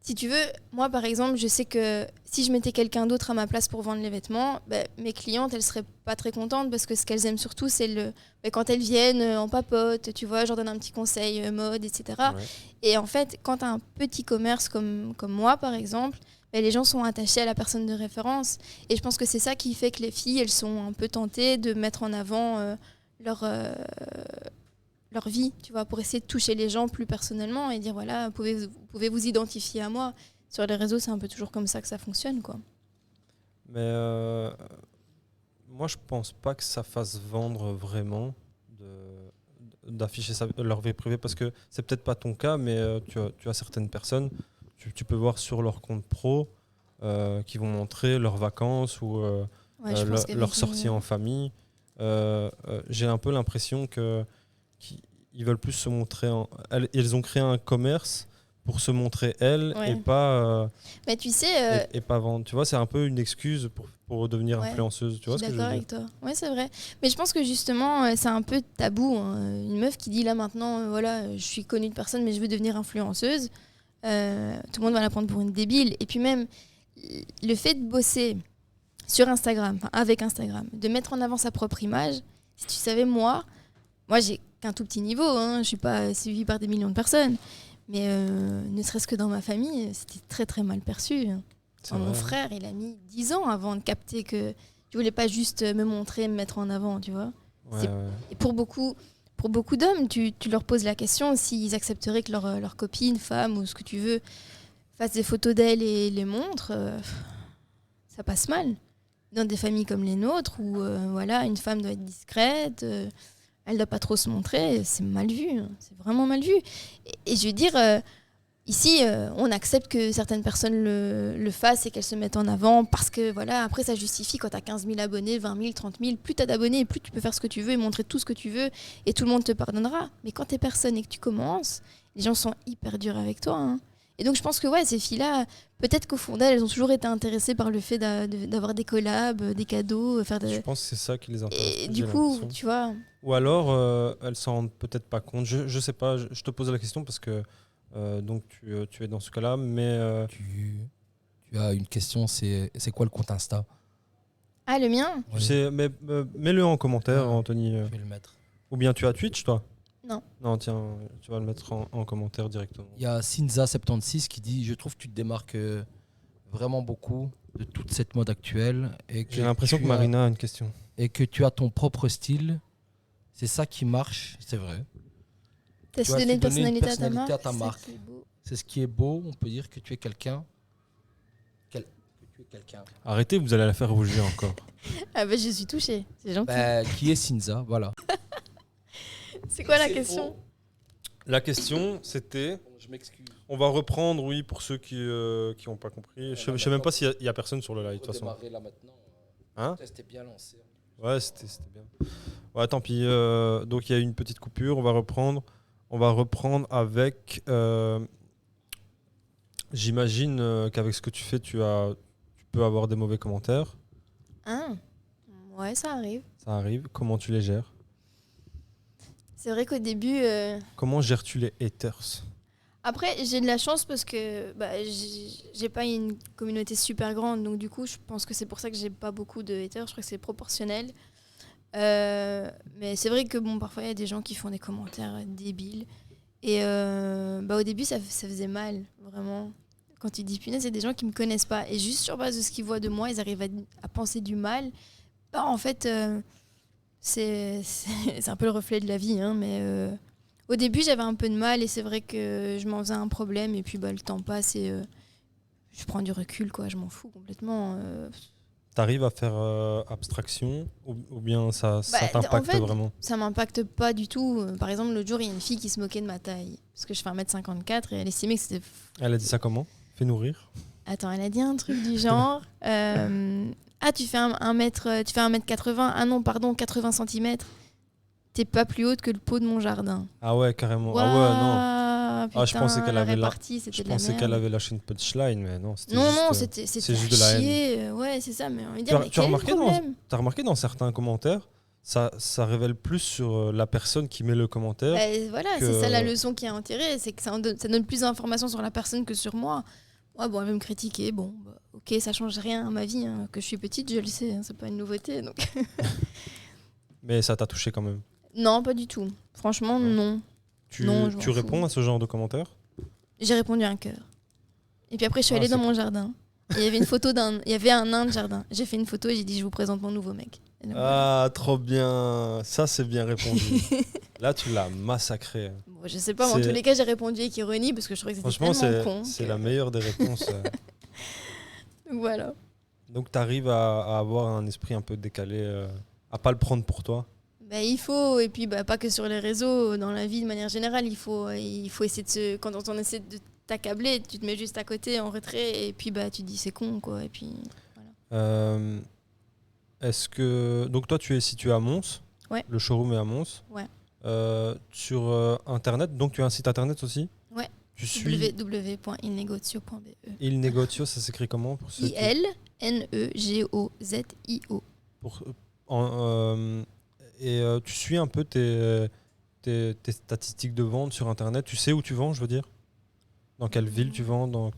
Si tu veux, moi par exemple, je sais que si je mettais quelqu'un d'autre à ma place pour vendre les vêtements, mes clientes, elles seraient pas très contentes parce que ce qu'elles aiment surtout, c'est quand elles viennent en papote, tu vois, je leur donne un petit conseil mode, etc. Ouais. Et en fait, quand tu as un petit commerce comme moi par exemple, les gens sont attachés à la personne de référence. Et je pense que c'est ça qui fait que les filles, elles sont un peu tentées de mettre en avant leur vie, tu vois, pour essayer de toucher les gens plus personnellement et dire voilà, vous pouvez vous identifier à moi. Sur les réseaux, c'est un peu toujours comme ça que ça fonctionne, quoi. Mais moi, je pense pas que ça fasse vendre vraiment d'afficher leur vie privée, parce que c'est peut-être pas ton cas, mais tu as certaines personnes, tu peux voir sur leur compte pro qui vont montrer leurs vacances ou leur sortie en famille. J'ai un peu l'impression qu'ils veulent plus se montrer. Ils ont créé un commerce pour se montrer elles et pas. Mais tu sais. Et pas vendre. Tu vois, c'est un peu une excuse pour devenir influenceuse. Tu vois ce que je veux dire ? D'accord avec toi. Ouais, c'est vrai. Mais je pense que justement, c'est un peu tabou. Hein. Une meuf qui dit là maintenant, voilà, je suis connue de personne, mais je veux devenir influenceuse. Tout le monde va la prendre pour une débile. Et puis même, le fait de bosser sur Instagram, avec Instagram, de mettre en avant sa propre image. Si tu savais, moi j'ai qu'un tout petit niveau, hein, je suis pas suivie par des millions de personnes, mais ne serait-ce que dans ma famille, c'était très très mal perçu. Mon frère, il a mis 10 ans avant de capter que je voulais pas juste me montrer, me mettre en avant, tu vois. Et pour beaucoup d'hommes, tu leur poses la question s'ils accepteraient que leur copine, femme ou ce que tu veux fasse des photos d'elle et les montre, ça passe mal. Dans des familles comme les nôtres, où voilà, une femme doit être discrète, elle ne doit pas trop se montrer, c'est mal vu, hein, c'est vraiment mal vu. Et je veux dire, ici, on accepte que certaines personnes le fassent et qu'elles se mettent en avant, parce que voilà, après ça justifie quand tu as 15 000 abonnés, 20 000, 30 000, plus tu as d'abonnés, plus tu peux faire ce que tu veux et montrer tout ce que tu veux, et tout le monde te pardonnera. Mais quand tu es personne et que tu commences, les gens sont hyper durs avec toi, hein. Et donc je pense que ces filles-là, peut-être qu'au fond d'elles, elles ont toujours été intéressées par le fait d'avoir des collabs, des cadeaux, faire Je pense que c'est ça qui les intéresse. Et du coup, tu vois... Ou alors, elles s'en rendent peut-être pas compte. Je sais pas, je te pose la question parce que donc tu es dans ce cas-là, mais... Tu as une question, c'est quoi le compte Insta ? Ah, le mien ? Mais mets-le en commentaire, Anthony. Je vais le mettre. Ou bien tu as Twitch, toi ? Non. Non, tiens, tu vas le mettre en commentaire directement. Il y a Sinza76 qui dit « Je trouve que tu te démarques vraiment beaucoup de toute cette mode actuelle. J'ai l'impression que Marina a une question. Et que tu as ton propre style. C'est ça qui marche, c'est vrai. Tu as donné une personnalité à ta marque. C'est ce qui est beau. On peut dire que tu es quelqu'un. Arrêtez, vous allez la faire rougir encore. Ah bah je suis touchée, c'est gentil. Qui est Cinza, voilà. C'est quoi la question? La question, c'était... Je m'excuse. On va reprendre, oui, pour ceux qui n'ont pas compris. Je sais même pas s'il y a personne sur le live, de toute façon. Démarrer là maintenant. Hein? C'était bien lancé. Ouais, c'était bien. Ouais, tant pis. Donc, il y a eu une petite coupure. On va reprendre. On va reprendre avec... J'imagine qu'avec ce que tu fais, tu peux avoir des mauvais commentaires. Ouais, ça arrive. Ça arrive. Comment tu les gères? C'est vrai qu'au début... Comment gères-tu les haters? Après, j'ai de la chance parce que j'ai pas une communauté super grande. Donc du coup, je pense que c'est pour ça que j'ai pas beaucoup de haters. Je crois que c'est proportionnel. Mais c'est vrai que parfois, il y a des gens qui font des commentaires débiles. Et au début, ça faisait mal, vraiment. Quand tu dis punaise, il y a des gens qui me connaissent pas. Et juste sur base de ce qu'ils voient de moi, ils arrivent à penser du mal. En fait, c'est un peu le reflet de la vie. Hein, mais au début, j'avais un peu de mal. Et c'est vrai que je m'en faisais un problème. Et puis, le temps passe et je prends du recul. Quoi, je m'en fous complètement. T'arrives à faire abstraction ou bien ça t'impacte en fait, vraiment? Ça m'impacte pas du tout. Par exemple, l'autre jour, il y a une fille qui se moquait de ma taille. Parce que je fais 1m54 et elle estimait que c'était... Elle a dit ça comment? Fais-nous rire. Attends, elle a dit un truc du genre... tu fais 1m80. Ah non, pardon, 80 cm. T'es pas plus haute que le pot de mon jardin. Ah ouais, carrément. Ouah, ah ouais, non. Putain, je pensais qu'elle avait je pensais qu'elle avait lâché une punchline, mais non. C'était juste de la haine. Ouais, c'est ça. Mais on va dire, Tu as remarqué dans certains commentaires, ça révèle plus sur la personne qui met le commentaire. Voilà, c'est ça la leçon qui est en tirée, c'est que ça donne plus d'informations sur la personne que sur moi. Ouais, elle veut me critiquer, ok, ça change rien à ma vie, hein. Que je suis petite, je le sais, hein, c'est pas une nouveauté. Donc. Mais ça t'a touché quand même? Non, pas du tout. Franchement, non. Tu réponds à ce genre de commentaires? J'ai répondu un cœur. Et puis après, je suis allée dans mon jardin. Et il y avait une photo il y avait un nain de jardin. J'ai fait une photo et j'ai dit, je vous présente mon nouveau mec. Donc, voilà. Trop bien. Ça, c'est bien répondu. Là, tu l'as massacré. Je sais pas, mais en tous les cas, j'ai répondu avec ironie parce que je trouvais que c'était tellement con. C'est la meilleure des réponses. Voilà. Donc, tu arrives à avoir un esprit un peu décalé, à pas le prendre pour toi? Il faut, et puis pas que sur les réseaux, dans la vie de manière générale, il faut essayer quand on essaie de t'accabler, tu te mets juste à côté en retrait et puis tu te dis c'est con quoi, et puis voilà. Est-ce que donc toi tu es situé à Mons? Ouais. Le showroom est à Mons. Ouais. Sur internet, donc tu as un site internet aussi? Ouais. Tu suis www.ilnegozio.be. Ilnegozio, ça s'écrit comment pour ceux ILNEGOZIO. Et tu suis un peu tes statistiques de vente sur internet. Tu sais où tu vends, je veux dire? Dans quelle ville tu vends?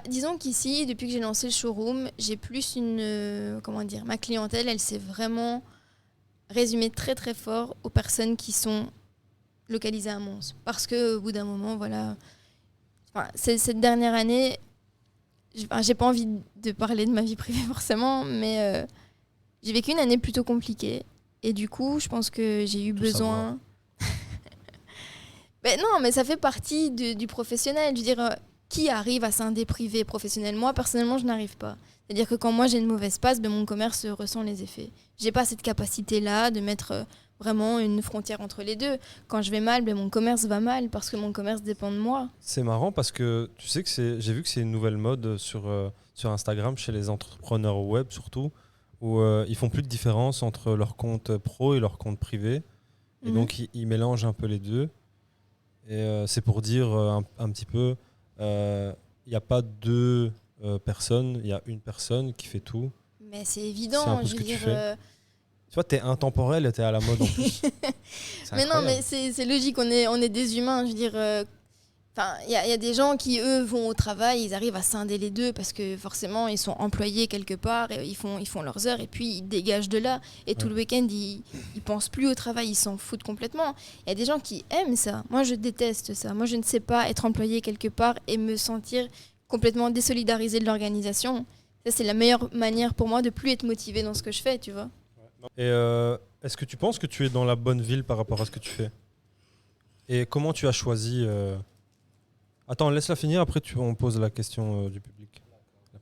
Disons qu'ici, depuis que j'ai lancé le showroom, j'ai plus ma clientèle, elle s'est vraiment résumée très très fort aux personnes qui sont localisées à Mons. Parce qu'au bout d'un moment, voilà, cette dernière année, j'ai pas envie de parler de ma vie privée forcément, mais j'ai vécu une année plutôt compliquée. Et du coup, je pense que j'ai eu besoin... non, mais ça fait partie du professionnel. Je veux dire, qui arrive à scinder privé et professionnel? Moi, personnellement, je n'arrive pas. C'est-à-dire que quand moi, j'ai une mauvaise passe, mon commerce ressent les effets. J'ai pas cette capacité-là de mettre vraiment une frontière entre les deux. Quand je vais mal, mon commerce va mal parce que mon commerce dépend de moi. C'est marrant parce que tu sais que j'ai vu que c'est une nouvelle mode sur Instagram, chez les entrepreneurs web surtout, où ils font plus de différence entre leur compte pro et leur compte privé. Et donc, ils mélangent un peu les deux. Et c'est pour dire un petit peu, il n'y a pas deux personnes, il y a une personne qui fait tout. Mais c'est évident. C'est un peu ce que tu fais. Tu vois, t'es intemporel et t'es à la mode en plus. Mais non, mais c'est logique, on est des humains. Je veux dire, il y a des gens qui, eux, vont au travail, ils arrivent à scinder les deux parce que forcément, ils sont employés quelque part, et ils font leurs heures et puis ils dégagent de là. Et tout le week-end, ils pensent plus au travail, ils s'en foutent complètement. Il y a des gens qui aiment ça. Moi, je déteste ça. Moi, je ne sais pas être employé quelque part et me sentir complètement désolidarisé de l'organisation. Ça, c'est la meilleure manière pour moi de plus être motivée dans ce que je fais, tu vois. Et est-ce que tu penses que tu es dans la bonne ville par rapport à ce que tu fais? Et comment tu as choisi Attends, laisse-la finir, après on pose la question du public.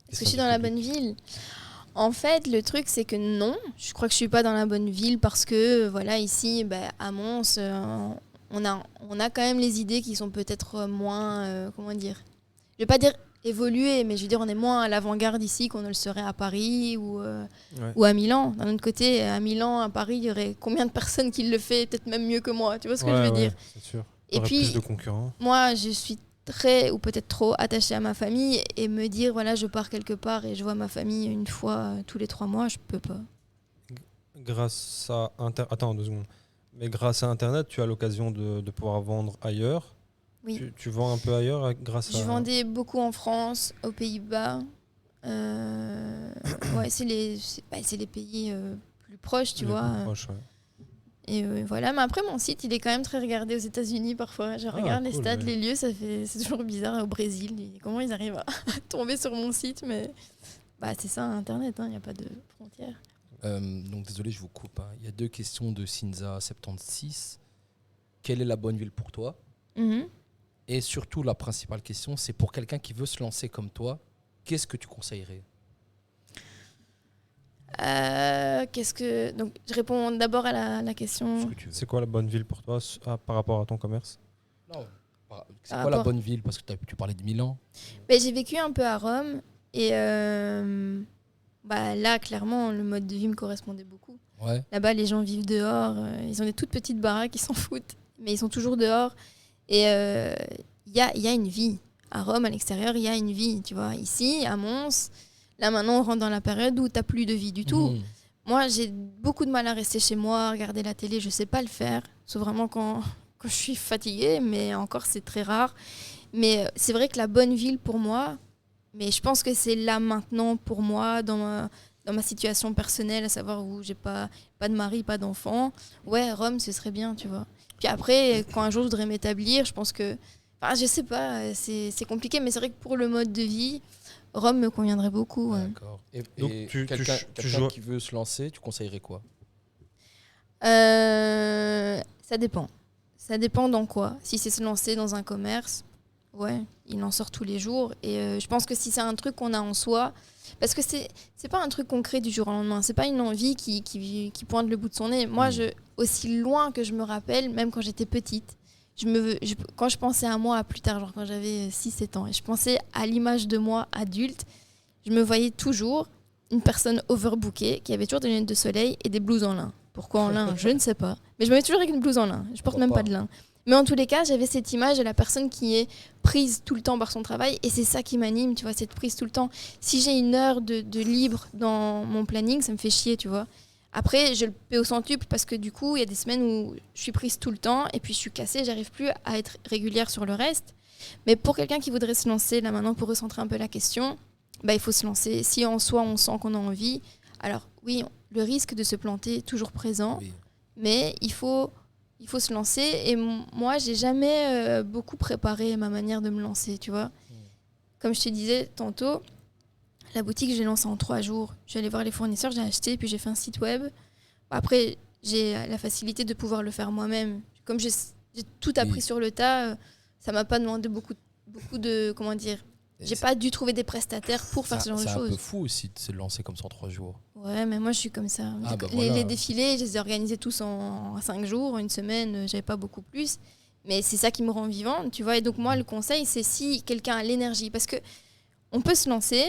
Est-ce que je suis dans la bonne ville? En fait, le truc, c'est que non. Je crois que je suis pas dans la bonne ville parce que, voilà, ici, à Mons, on a quand même les idées qui sont peut-être moins, comment dire, je vais pas dire évoluer, mais je veux dire, on est moins à l'avant-garde ici qu'on ne le serait à Paris ou à Milan. D'un autre côté, à Milan, à Paris, il y aurait combien de personnes qui le font, peut-être même mieux que moi. Tu vois ce que je veux dire? C'est sûr. Et puis, plus de concurrents. moi, je suis très ou peut-être trop attachée à ma famille et me dire, voilà, je pars quelque part et je vois ma famille une fois tous les 3 mois, je peux pas. Grâce à Attends 2 secondes. Mais grâce à Internet, tu as l'occasion de pouvoir vendre ailleurs. Oui. Tu vends un peu ailleurs grâce à... Je vendais beaucoup en France, aux Pays-Bas. Ouais, c'est les pays plus proches, tu vois. Plus proches, ouais. Et voilà, mais après mon site, il est quand même très regardé aux États-Unis parfois. Je regarde les stats, les lieux, c'est toujours bizarre au Brésil. Comment ils arrivent à tomber sur mon site, mais c'est ça, Internet, il n'y a pas de frontières. Donc désolé, je vous coupe. Il y a 2 questions de Cinza76. Quelle est la bonne ville pour toi? Et surtout, la principale question, c'est pour quelqu'un qui veut se lancer comme toi, qu'est-ce que tu conseillerais? Donc, je réponds d'abord à la question. C'est quoi la bonne ville pour toi par rapport à ton commerce? Non, c'est quoi la bonne ville? Parce que tu parlais de Milan. J'ai vécu un peu à Rome et là, clairement, le mode de vie me correspondait beaucoup. Ouais. Là-bas, les gens vivent dehors. Ils ont des toutes petites baraques, ils s'en foutent. Mais ils sont toujours dehors. Et il y a une vie. À Rome, à l'extérieur, il y a une vie. Tu vois. Ici, à Mons, là maintenant, on rentre dans la période où tu n'as plus de vie du tout. Moi, j'ai beaucoup de mal à rester chez moi, regarder la télé. Je ne sais pas le faire. Sauf vraiment quand je suis fatiguée. Mais encore, c'est très rare. Mais c'est vrai que la bonne ville pour moi, mais je pense que c'est là maintenant pour moi, dans ma situation personnelle, à savoir où j'ai pas de mari, pas d'enfant. Ouais, Rome, ce serait bien, tu vois. Puis après, quand un jour je voudrais m'établir, je pense que... je sais pas, c'est compliqué, mais c'est vrai que pour le mode de vie, Rome me conviendrait beaucoup. Ouais. D'accord. Et Donc, quelqu'un qui veut se lancer, tu conseillerais quoi? Ça dépend. Ça dépend dans quoi. Si c'est se lancer dans un commerce, ouais, il en sort tous les jours. Et je pense que si c'est un truc qu'on a en soi... Parce que c'est pas un truc concret du jour au lendemain. C'est pas une envie qui pointe le bout de son nez. Moi, aussi loin que je me rappelle, même quand j'étais petite, quand je pensais à moi plus tard, genre quand j'avais 6-7 ans, et je pensais à l'image de moi adulte, je me voyais toujours une personne overbookée qui avait toujours des lunettes de soleil et des blouses en lin. Pourquoi en lin? Je ne sais pas. Mais je me mets toujours avec une blouse en lin. Je porte même pas de lin. Mais en tous les cas, j'avais cette image de la personne qui est prise tout le temps par son travail. Et c'est ça qui m'anime, tu vois, cette prise tout le temps. Si j'ai une heure de libre dans mon planning, ça me fait chier, tu vois. Après, je le paie au centuple parce que du coup, il y a des semaines où je suis prise tout le temps et puis je suis cassée, j'arrive plus à être régulière sur le reste. Mais pour quelqu'un qui voudrait se lancer, là maintenant, pour recentrer un peu la question, il faut se lancer. Si en soi, on sent qu'on a envie, alors oui, le risque de se planter est toujours présent, mais il faut se lancer. Et moi, j'ai jamais beaucoup préparé ma manière de me lancer, tu vois. Comme je te disais tantôt, la boutique, je l'ai lancée en 3 jours. Je suis allée voir les fournisseurs, j'ai acheté, puis j'ai fait un site web. Après, j'ai la facilité de pouvoir le faire moi-même. Comme j'ai tout appris sur le tas, ça m'a pas demandé beaucoup de, comment dire, j'ai pas dû trouver des prestataires pour faire ce genre de choses. C'est un peu fou aussi de se lancer comme ça en 3 jours. Ouais, mais moi je suis comme ça. Les défilés, je les ai organisés tous en 5 jours, une semaine, j'avais pas beaucoup plus. Mais c'est ça qui me rend vivante, tu vois. Et donc moi, le conseil, c'est si quelqu'un a l'énergie. Parce que on peut se lancer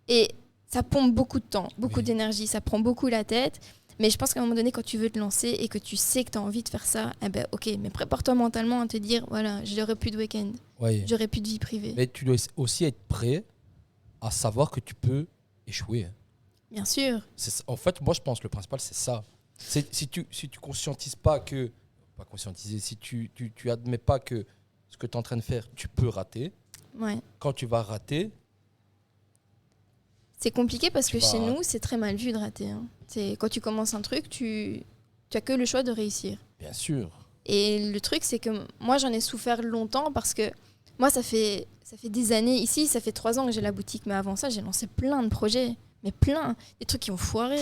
et ça pompe beaucoup de temps, beaucoup d'énergie, ça prend beaucoup la tête. Mais je pense qu'à un moment donné, quand tu veux te lancer et que tu sais que tu as envie de faire ça, ok, mais prépare-toi mentalement à te dire, voilà, j'aurai plus de week-end, j'aurai plus de vie privée. Mais tu dois aussi être prêt à savoir que tu peux échouer. Bien sûr. En fait, moi, je pense que le principal, c'est ça. Si tu conscientises pas que... Pas conscientiser, si tu admets pas que ce que tu es en train de faire, tu peux rater. Ouais. Quand tu vas rater... C'est compliqué parce que chez nous, c'est très mal vu de rater. Hein. Quand tu commences un truc, tu as que le choix de réussir. Bien sûr. Et le truc, c'est que moi, j'en ai souffert longtemps parce que Moi, ça fait des années. Ici, ça fait 3 ans que j'ai la boutique. Mais avant ça, j'ai lancé plein de projets. Mais plein. Des trucs qui ont foiré.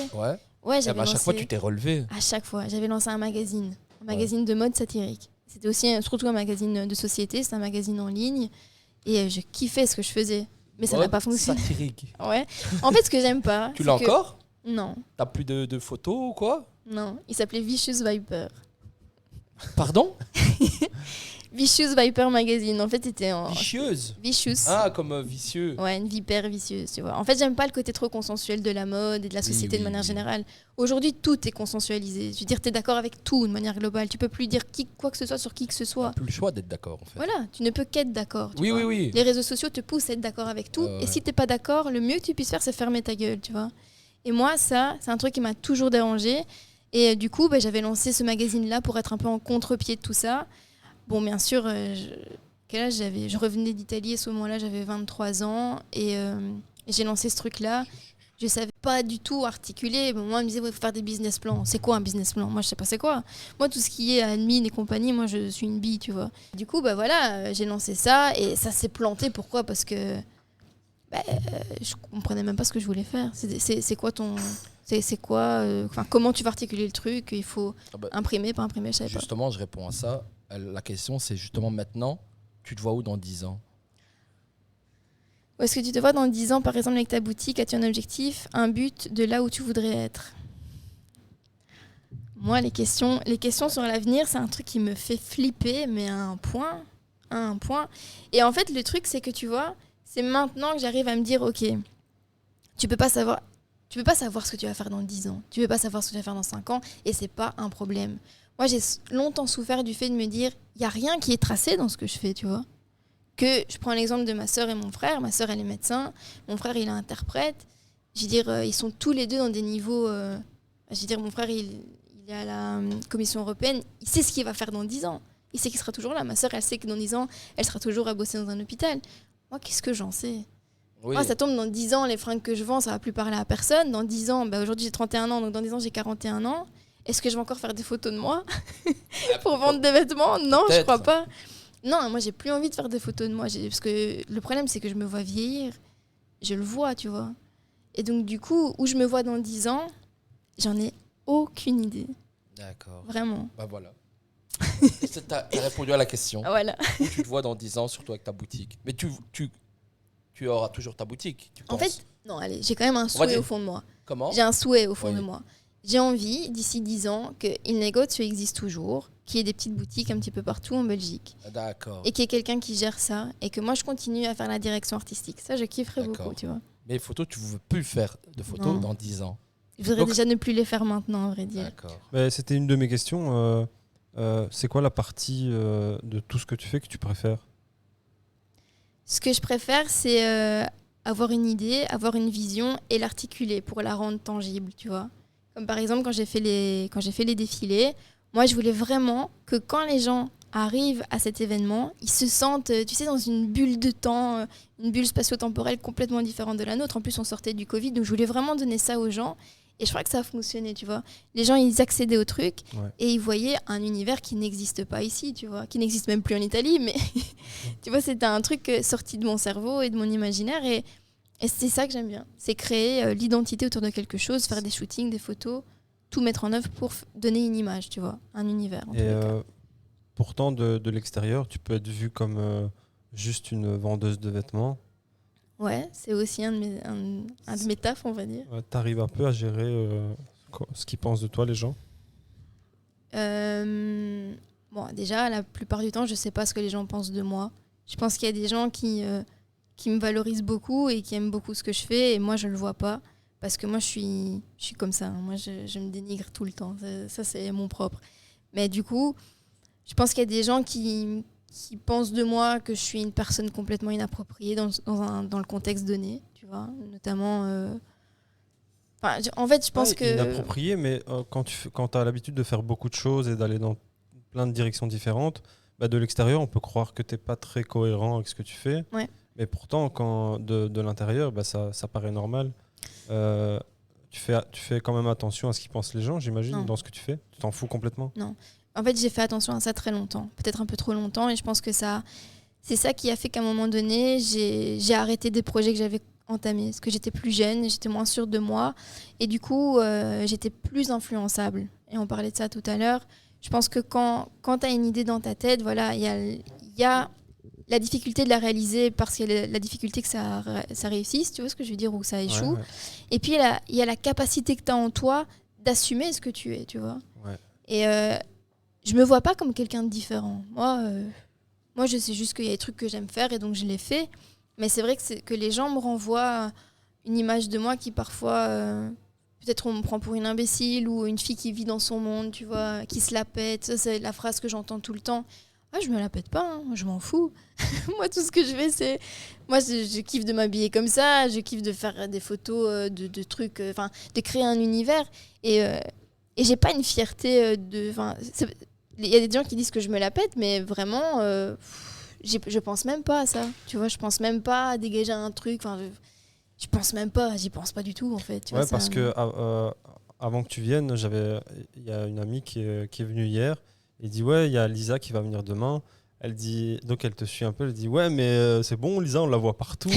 Ouais, À j'avais chaque fois, tu t'es relevé. À chaque fois. J'avais lancé un magazine de mode satirique. C'était aussi surtout un magazine de société. C'était un magazine en ligne. Et je kiffais ce que je faisais. Mais ça n'a pas fonctionné. Satirique. Ouais. En fait, ce que j'aime pas. Tu l'as encore ? Non. T'as plus de photos ou quoi ? Non. Il s'appelait Vicious Viper. Pardon ? Vicious Viper Magazine. En fait, c'était en. Vicieuse. Vicious. Ah, comme vicieux. Ouais, une vipère vicieuse, tu vois. En fait, j'aime pas le côté trop consensuel de la mode et de la société de manière générale. Aujourd'hui, tout est consensualisé. Je veux dire, tu es d'accord avec tout de manière globale. Tu peux plus dire quoi que ce soit sur qui que ce soit. T'as plus le choix d'être d'accord, en fait. Voilà, tu ne peux qu'être d'accord. Oui. Les réseaux sociaux te poussent à être d'accord avec tout. Et si t'es pas d'accord, le mieux que tu puisses faire, c'est fermer ta gueule, tu vois. Et moi, ça, c'est un truc qui m'a toujours dérangé. Et du coup, j'avais lancé ce magazine-là pour être un peu en contre-pied de tout ça. Bon, bien sûr, quel âge j'avais ? Je revenais d'Italie à ce moment-là, j'avais 23 ans et j'ai lancé ce truc-là. Je ne savais pas du tout articuler. Bon, moi, on me disait, il faut faire des business plans. C'est quoi un business plan ? Moi, je ne sais pas c'est quoi. Moi, tout ce qui est admin et compagnie, moi, je suis une bille, tu vois. Du coup, voilà, j'ai lancé ça et ça s'est planté. Pourquoi ? Parce que je ne comprenais même pas ce que je voulais faire. C'est quoi ton... C'est quoi comment tu vas articuler le truc ? Il faut imprimer, pas imprimer, je savais pas. Justement, je réponds à ça. La question, c'est justement maintenant, tu te vois où dans 10 ans ? Où est-ce que tu te vois dans 10 ans, par exemple, avec ta boutique ? As-tu un objectif, un but de là où tu voudrais être ? Moi, les questions sur l'avenir, c'est un truc qui me fait flipper, mais à un point. Et en fait, le truc, c'est que tu vois, c'est maintenant que j'arrive à me dire, ok, tu peux pas savoir ce que tu vas faire dans 10 ans. Tu peux pas savoir ce que tu vas faire dans 5 ans, et c'est pas un problème. Moi, j'ai longtemps souffert du fait de me dire, il n'y a rien qui est tracé dans ce que je fais, tu vois. Que je prends l'exemple de ma sœur et mon frère. Ma sœur, elle est médecin. Mon frère, il est interprète. Je veux dire, ils sont tous les deux dans des niveaux... je veux dire, mon frère, il est à la Commission européenne. Il sait ce qu'il va faire dans 10 ans. Il sait qu'il sera toujours là. Ma sœur, elle sait que dans 10 ans, elle sera toujours à bosser dans un hôpital. Moi, qu'est-ce que j'en sais ? Moi, ça tombe dans 10 ans, les fringues que je vends, ça ne va plus parler à personne. Dans 10 ans, aujourd'hui, j'ai 31 ans, donc dans 10 ans, j'ai 41 ans. Est-ce que je vais encore faire des photos de moi pour vendre des vêtements ? Non, je crois pas. Non, moi, j'ai plus envie de faire des photos de moi. Parce que le problème, c'est que je me vois vieillir. Je le vois, tu vois. Et donc, du coup, où je me vois dans 10 ans, j'en ai aucune idée. D'accord. Vraiment. Voilà. T'as répondu à la question. Voilà. Où tu te vois dans 10 ans, surtout avec ta boutique. Mais tu auras toujours ta boutique, tu penses ? En fait, non, allez, j'ai quand même un souhait au fond de moi. Comment ? J'ai un souhait au fond de moi. J'ai envie, d'ici 10 ans, que Il Negozio existe toujours, qu'il y ait des petites boutiques un petit peu partout en Belgique. D'accord. Et qu'il y ait quelqu'un qui gère ça, et que moi, je continue à faire la direction artistique. Ça, je kifferais beaucoup, tu vois. Mais les photos, tu ne veux plus faire de photos dans 10 ans. Je voudrais déjà ne plus les faire maintenant, à vrai dire. D'accord. C'était une de mes questions. C'est quoi la partie de tout ce que tu fais que tu préfères ? Ce que je préfère, c'est avoir une idée, avoir une vision et l'articuler pour la rendre tangible, tu vois. Comme par exemple, quand j'ai fait les défilés, moi, je voulais vraiment que quand les gens arrivent à cet événement, ils se sentent, tu sais, dans une bulle de temps, une bulle spatio-temporelle complètement différente de la nôtre. En plus, on sortait du Covid, donc je voulais vraiment donner ça aux gens. Et je crois que ça a fonctionné, tu vois. Les gens, ils accédaient au truc et ils voyaient un univers qui n'existe pas ici, tu vois. Qui n'existe même plus en Italie, mais tu vois, c'était un truc sorti de mon cerveau et de mon imaginaire. Et c'est ça que j'aime bien. C'est créer l'identité autour de quelque chose, faire des shootings, des photos, tout mettre en œuvre pour donner une image, tu vois, un univers. Et pourtant, de l'extérieur, tu peux être vu comme juste une vendeuse de vêtements. Ouais, c'est aussi un de mes tafs, on va dire. Tu arrives un peu à gérer ce qu'ils pensent de toi, les gens ? Bon, déjà, la plupart du temps, je ne sais pas ce que les gens pensent de moi. Je pense qu'il y a des gens qui me valorisent beaucoup et qui aiment beaucoup ce que je fais, et moi, je ne le vois pas. Parce que moi, je suis comme ça. Moi, je me dénigre tout le temps. Ça, c'est mon propre. Mais du coup, je pense qu'il y a des gens qui pensent de moi que je suis une personne complètement inappropriée dans le contexte donné, tu vois, notamment... en fait, je pense que... Inappropriée, mais quand tu as l'habitude de faire beaucoup de choses et d'aller dans plein de directions différentes, de l'extérieur, on peut croire que tu n'es pas très cohérent avec ce que tu fais. Ouais. Mais pourtant, de l'intérieur, ça paraît normal. Tu fais quand même attention à ce qu'ils pensent les gens, j'imagine, dans ce que tu fais. Tu t'en fous complètement ? Non. En fait, j'ai fait attention à ça très longtemps, peut-être un peu trop longtemps, et je pense que ça c'est ça qui a fait qu'à un moment donné, j'ai arrêté des projets que j'avais entamés. Parce que j'étais plus jeune, j'étais moins sûre de moi. Et du coup, j'étais plus influençable. Et on parlait de ça tout à l'heure. Je pense que quand tu as une idée dans ta tête, voilà, il y a la difficulté de la réaliser parce qu'il y a la difficulté que ça réussisse, tu vois ce que je veux dire, ou que ça échoue. Ouais. Et puis, il y a la capacité que tu as en toi d'assumer ce que tu es, tu vois. Ouais. Et je me vois pas comme quelqu'un de différent. Moi, je sais juste qu'il y a des trucs que j'aime faire et donc je les fais. Mais c'est vrai que les gens me renvoient une image de moi qui parfois, peut-être on me prend pour une imbécile ou une fille qui vit dans son monde, tu vois, qui se la pète. Ça, c'est la phrase que j'entends tout le temps. Ah, je me la pète pas, hein, je m'en fous. Moi, tout ce que je fais, c'est... Moi, je kiffe de m'habiller comme ça, je kiffe de faire des photos de trucs, de créer un univers. Et j'ai pas une fierté de... Il y a des gens qui disent que je me la pète, mais vraiment... je pense même pas à ça, tu vois, je pense même pas à dégager un truc, je pense même pas, j'y pense pas du tout en fait. Tu vois, parce que avant que tu viennes, il y a une amie qui est venue hier, et dit ouais, il y a Lisa qui va venir demain. Elle dit, donc elle te suit un peu, elle dit ouais mais c'est bon Lisa, on la voit partout,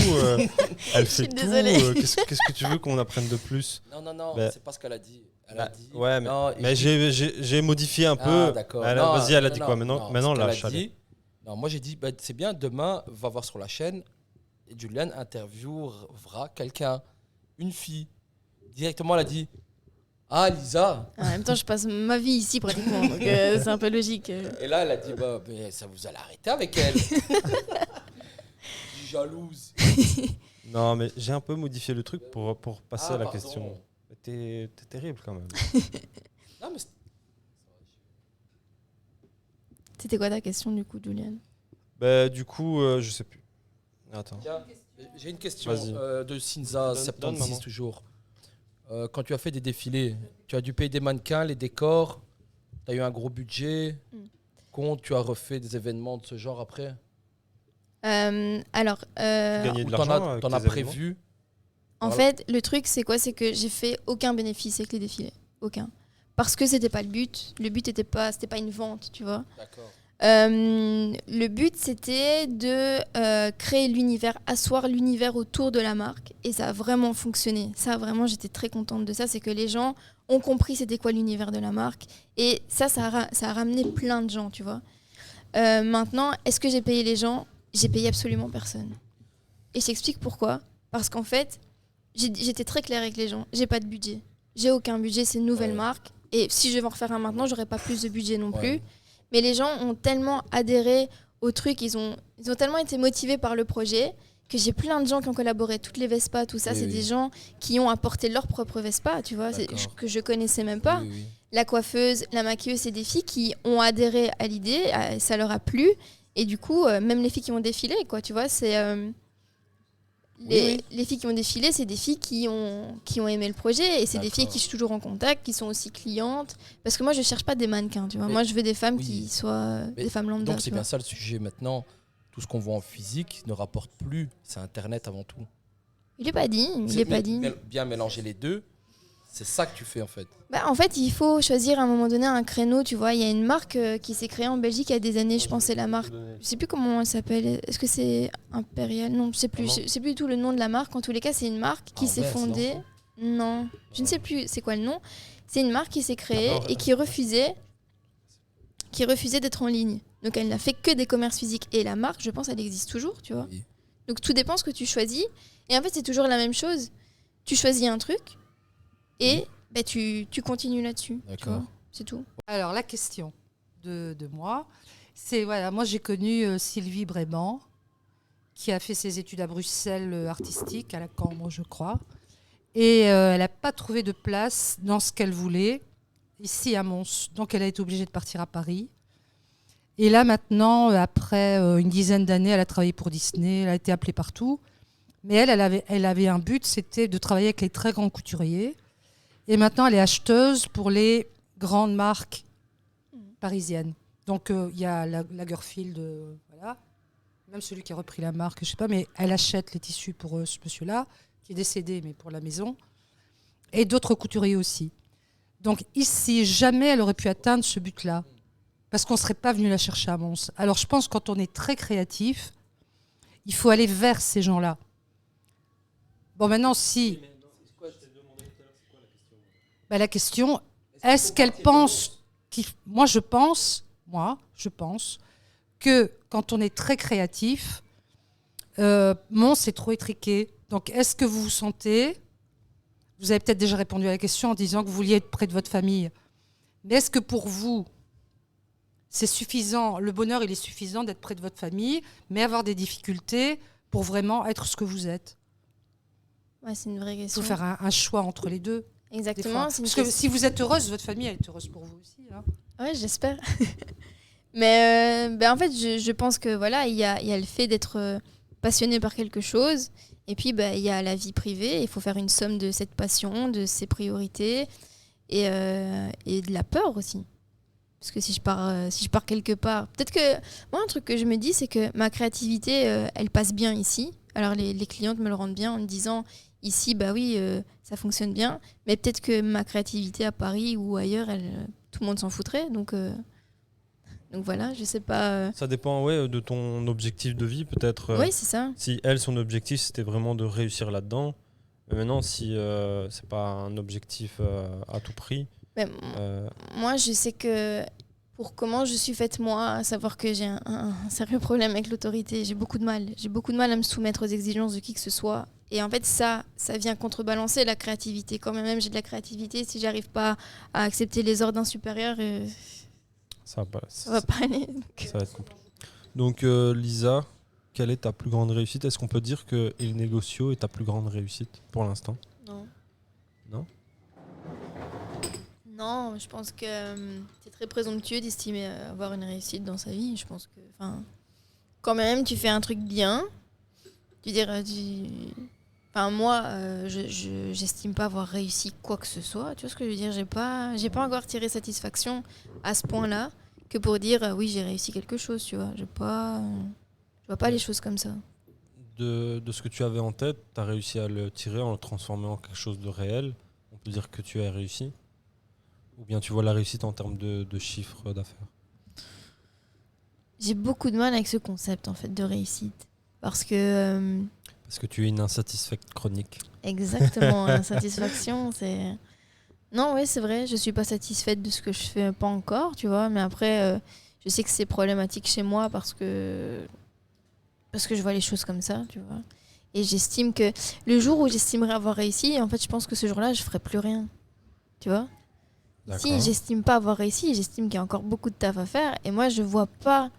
elle fait tout, qu'est-ce que tu veux qu'on apprenne de plus? Non, c'est pas ce qu'elle a dit. Elle a dit ouais, mais j'ai modifié un peu. D'accord. Vas-y, elle a dit quoi maintenant lâche. Non, moi j'ai dit, c'est bien, demain, va voir sur la chaîne, et Julian interviewera quelqu'un, une fille. Directement, elle a dit, ah, Lisa. En même temps, je passe ma vie ici pratiquement, donc c'est un peu logique. Et là, elle a dit, mais ça vous allez arrêter avec elle. Je suis jalouse. Non, mais j'ai un peu modifié le truc pour passer à la question. T'es terrible quand même. Non, mais c'était quoi ta question du coup, Julian? Du coup, je sais plus. Attends. Tiens, j'ai une question de Cinza, 76 toujours. Quand tu as fait des défilés, tu as dû payer des mannequins, les décors, tu as eu un gros budget. Quand tu as refait des événements de ce genre après? Alors, t'en as prévu? En fait, le truc, c'est quoi? C'est que j'ai fait aucun bénéfice avec les défilés. Aucun. Parce que c'était pas le but. Le but c'était pas une vente, tu vois. D'accord. Le but, c'était de créer l'univers, asseoir l'univers autour de la marque. Et ça a vraiment fonctionné. Ça, vraiment, j'étais très contente de ça. C'est que les gens ont compris c'était quoi l'univers de la marque. Et ça a ramené plein de gens, tu vois. Maintenant, est-ce que j'ai payé les gens? J'ai payé absolument personne. Et je t'explique pourquoi. Parce qu'en fait, j'étais très claire avec les gens. J'ai pas de budget. J'ai aucun budget, c'est une nouvelle marque. Et si je vais en refaire un maintenant, j'aurai pas plus de budget non plus. Mais les gens ont tellement adhéré au truc, ils ont tellement été motivés par le projet que j'ai plein de gens qui ont collaboré, toutes les Vespa, tout ça, c'est des gens qui ont apporté leur propre Vespa, tu vois, que je connaissais même pas. Oui. La coiffeuse, la maquilleuse, c'est des filles qui ont adhéré à l'idée, ça leur a plu. Et du coup, même les filles qui ont défilé, quoi, tu vois, c'est... Les filles qui ont défilé, c'est des filles qui ont aimé le projet et c'est des filles qui sont toujours en contact, qui sont aussi clientes. Parce que moi, je cherche pas des mannequins, tu vois. Moi, je veux des femmes qui soient des femmes lambda. Donc, c'est bien ça le sujet maintenant. Tout ce qu'on voit en physique ne rapporte plus. C'est Internet avant tout. Il est pas dit. Bien mélanger les deux. C'est ça que tu fais en fait. En fait, il faut choisir à un moment donné un créneau, tu vois. Il y a une marque qui s'est créée en Belgique il y a des années, je pense c'est la marque. Je sais plus comment elle s'appelle. Est-ce que c'est Impérial? Non, je sais plus. Je sais plus du tout le nom de la marque. En tous les cas, c'est une marque qui s'est fondée. Non, je ne sais plus c'est quoi le nom. C'est une marque qui s'est créée et qui refusait d'être en ligne. Donc elle n'a fait que des commerces physiques et la marque, je pense, elle existe toujours, tu vois. Oui. Donc tout dépend ce que tu choisis. Et en fait, c'est toujours la même chose. Tu choisis un truc. Et tu continues là-dessus. D'accord. C'est tout. Alors, la question de moi, c'est, moi j'ai connu Sylvie Brément, qui a fait ses études à Bruxelles artistiques, à la Cambre, je crois. Et elle n'a pas trouvé de place dans ce qu'elle voulait, ici à Mons. Donc, elle a été obligée de partir à Paris. Et là, maintenant, après une dizaine d'années, elle a travaillé pour Disney, elle a été appelée partout. Mais elle avait un but, c'était de travailler avec les très grands couturiers. Et maintenant, elle est acheteuse pour les grandes marques parisiennes. Donc, il y a Lagerfeld, voilà. Même celui qui a repris la marque, je ne sais pas, mais elle achète les tissus pour ce monsieur-là, qui est décédé, mais pour la maison. Et d'autres couturiers aussi. Donc, ici, jamais elle aurait pu atteindre ce but-là. parce qu'on ne serait pas venu la chercher à Mons. Alors je pense que quand on est très créatif, il faut aller vers ces gens-là. Bon, maintenant, si... la question, est-ce qu'elle pense... Moi, je pense que quand on est très créatif, Mons est trop étriqué. Donc, est-ce que vous vous sentez... Vous avez peut-être déjà répondu à la question en disant que vous vouliez être près de votre famille. Mais est-ce que pour vous, c'est suffisant, le bonheur, il est suffisant d'être près de votre famille, mais avoir des difficultés pour vraiment être ce que vous êtes? Ouais, c'est une vraie Il question. faut faire un choix entre les deux. Exactement. Parce que si vous êtes heureuse, votre famille elle est heureuse pour vous aussi. Hein. Ouais, j'espère. Mais en fait, je pense que voilà, il y a le fait d'être passionné par quelque chose, et puis il y a la vie privée. Il faut faire une somme de cette passion, de ses priorités, et de la peur aussi. Parce que si je pars quelque part, peut-être que moi un truc que je me dis, c'est que ma créativité, elle passe bien ici. Alors les clientes me le rendent bien en me disant ici, bah oui, ça fonctionne bien, mais peut-être que ma créativité à Paris ou ailleurs, tout le monde s'en foutrait. Donc voilà, je sais pas. Ça dépend de ton objectif de vie, peut-être. Oui, c'est ça. Si elle, son objectif, c'était vraiment de réussir là-dedans. Mais maintenant, si c'est pas un objectif à tout prix. Mais moi, je sais que pour comment je suis faite moi, à savoir que j'ai un sérieux problème avec l'autorité, j'ai beaucoup de mal. J'ai beaucoup de mal à me soumettre aux exigences de qui que ce soit. Et en fait, ça vient contrebalancer la créativité. Quand même, j'ai de la créativité, si j'arrive pas à accepter les ordres d'un supérieur, ça va pas aller. Ça va être compliqué. Donc, Lisa, quelle est ta plus grande réussite? Est-ce qu'on peut dire que Il Negocio est ta plus grande réussite pour l'instant? Non. Non? Non, je pense que c'est très présomptueux d'estimer avoir une réussite dans sa vie. Je pense que, quand même, tu fais un truc bien. Moi, j'estime pas avoir réussi quoi que ce soit. Tu vois ce que je veux dire? J'ai pas encore tiré satisfaction à ce point-là que pour dire oui, j'ai réussi quelque chose. Tu vois, je vois pas les choses comme ça. De ce que tu avais en tête, tu as réussi à le tirer en le transformant en quelque chose de réel. On peut dire que tu as réussi? Ou bien tu vois la réussite en termes de chiffre d'affaires? J'ai beaucoup de mal avec ce concept en fait de réussite. Parce que tu es une insatisfaite chronique. Exactement, l'insatisfaction, c'est... Non, oui, c'est vrai, je suis pas satisfaite de ce que je fais, pas encore, tu vois, mais après, je sais que c'est problématique chez moi parce que je vois les choses comme ça, tu vois. Et j'estime que le jour où j'estimerais avoir réussi, en fait, je pense que ce jour-là, je ferai plus rien, tu vois. Si j'estime pas avoir réussi, j'estime qu'il y a encore beaucoup de taf à faire, et moi, je vois pas,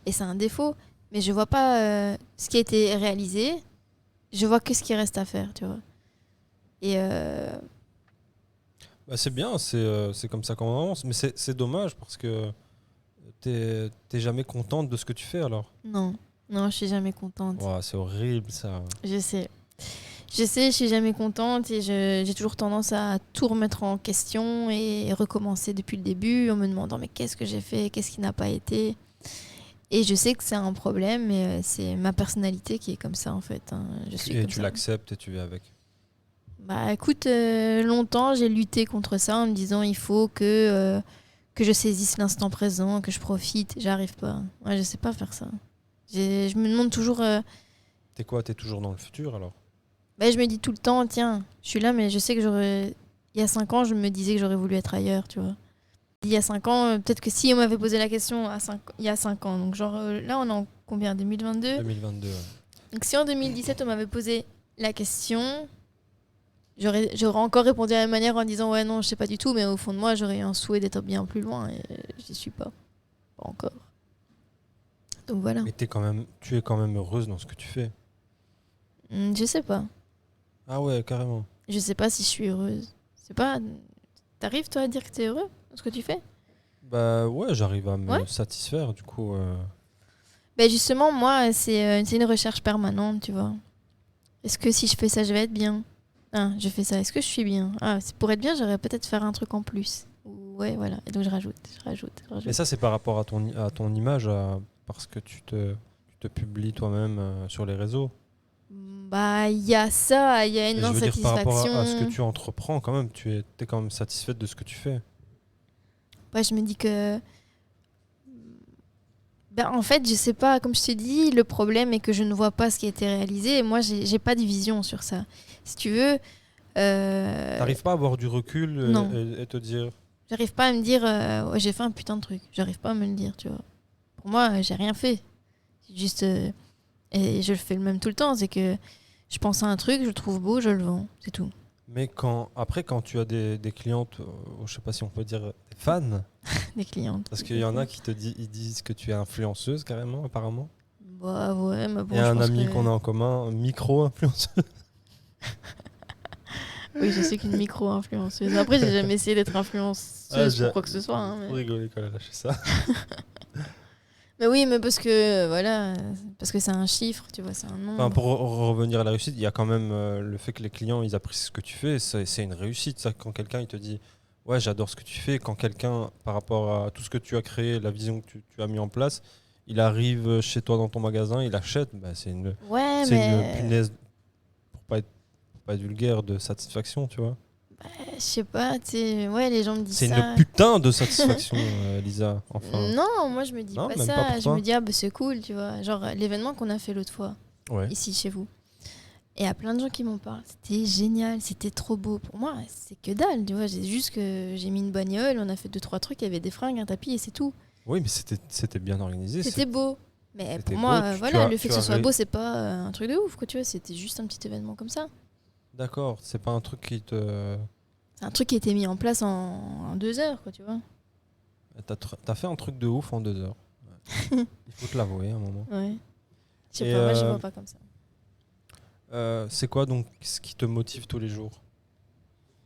et c'est un défaut, mais je vois pas ce qui a été réalisé. Je vois que ce qui reste à faire, tu vois. Et c'est bien, c'est comme ça qu'on avance. Mais c'est dommage parce que t'es jamais contente de ce que tu fais alors. Non, je suis jamais contente. Wow, c'est horrible ça. Je sais, je suis jamais contente et j'ai toujours tendance à tout remettre en question et recommencer depuis le début en me demandant mais qu'est-ce que j'ai fait, qu'est-ce qui n'a pas été. Et je sais que c'est un problème, mais c'est ma personnalité qui est comme ça en fait. Hein. Et tu l'acceptes et tu vis avec. Bah écoute, longtemps j'ai lutté contre ça en me disant il faut que je saisisse l'instant présent, que je profite. J'arrive pas. Ouais, je sais pas faire ça. Je me demande toujours... T'es quoi? T'es toujours dans le futur alors? Bah, je me dis tout le temps, tiens, je suis là, mais je sais que il y a 5 ans, je me disais que j'aurais voulu être ailleurs, tu vois. Il y a 5 ans, peut-être que si on m'avait posé la question il y a 5 ans, donc genre là on est en combien? 2022 2022, ouais. Donc si en 2017 on m'avait posé la question, j'aurais encore répondu à la même manière en disant ouais non je sais pas du tout, mais au fond de moi j'aurais eu un souhait d'être bien plus loin et j'y suis pas encore. Donc voilà. Mais tu es quand même heureuse dans ce que tu fais? Je sais pas. Ah ouais, carrément. Je sais pas si je suis heureuse. C'est pas... T'arrives toi à dire que t'es heureux dans ce que tu fais? Bah ouais, j'arrive à me satisfaire du coup. Bah justement, moi, c'est une recherche permanente, tu vois. Est-ce que si je fais ça, je vais être bien? Ah, je fais ça, est-ce que je suis bien? Ah, pour être bien, j'aurais peut-être faire un truc en plus. Ouais, voilà. Et donc je rajoute. Mais ça, c'est par rapport à ton image, parce que tu te publies toi-même sur les réseaux. Bah, il y a ça, il y a une insatisfaction. Par rapport à ce que tu entreprends, quand même, tu es quand même satisfaite de ce que tu fais. Ouais, je me dis que En fait, je sais pas, comme je t'ai dit, le problème est que je ne vois pas ce qui a été réalisé et moi, j'ai pas de vision sur ça. Si tu veux... T'arrives pas à avoir du recul Non. et te dire... J'arrive pas à me dire, ouais, j'ai fait un putain de truc. J'arrive pas à me le dire, tu vois. Pour moi, j'ai rien fait. C'est juste... et je le fais le même tout le temps, c'est que je pense à un truc, je le trouve beau, je le vends, c'est tout. Mais quand tu as des clientes, je sais pas si on peut dire des fans, Des clientes. parce qu'il y en a qui ils disent que tu es influenceuse carrément, apparemment. Bah ouais, mais bon, Il y a je un pense ami que... qu'on a en commun, micro-influenceuse. Oui, je sais qu'une micro-influenceuse. Après, j'ai jamais essayé d'être influenceuse pour quoi que ce soit. Hein, mais... Faut rigoler quand elle a lâché ça. Mais oui, mais parce que voilà, parce que c'est un chiffre, tu vois, c'est un nombre. Enfin, pour revenir à la réussite, il y a quand même le fait que les clients ils apprécient ce que tu fais, c'est une réussite. Ça, quand quelqu'un il te dit ouais, j'adore ce que tu fais, quand quelqu'un, par rapport à tout ce que tu as créé, la vision que tu as mis en place, il arrive chez toi dans ton magasin, il achète, bah, c'est une punaise, pour pas être vulgaire, de satisfaction, tu vois. Je sais pas, tu sais, ouais, les gens me disent ça. C'est une putain de satisfaction, Lisa. Enfin. Non, moi je me dis Non, pas même ça. pas pour Je toi. me dis, ah bah c'est cool, tu vois. Genre l'événement qu'on a fait l'autre fois, Ouais. ici chez vous. Et il y a plein de gens qui m'en parlent. C'était génial, c'était trop beau. Pour moi, c'est que dalle, tu vois. J'ai juste que j'ai mis une bagnole, on a fait 2-3 trucs, il y avait des fringues, un tapis et c'est tout. Oui, mais c'était bien organisé. C'était beau. Mais C'était pour moi, beau, voilà, le fait que ce soit ré- beau, c'est pas un truc de ouf, quoi, tu vois. C'était juste un petit événement comme ça. D'accord, c'est pas un truc qui te... C'est un truc qui a été mis en place en 2 heures, quoi, tu vois. T'as fait un truc de ouf en 2 heures. Ouais. Il faut te l'avouer à un moment. Ouais. Je sais Et pas, moi je vois pas comme ça. C'est quoi donc ce qui te motive tous les jours?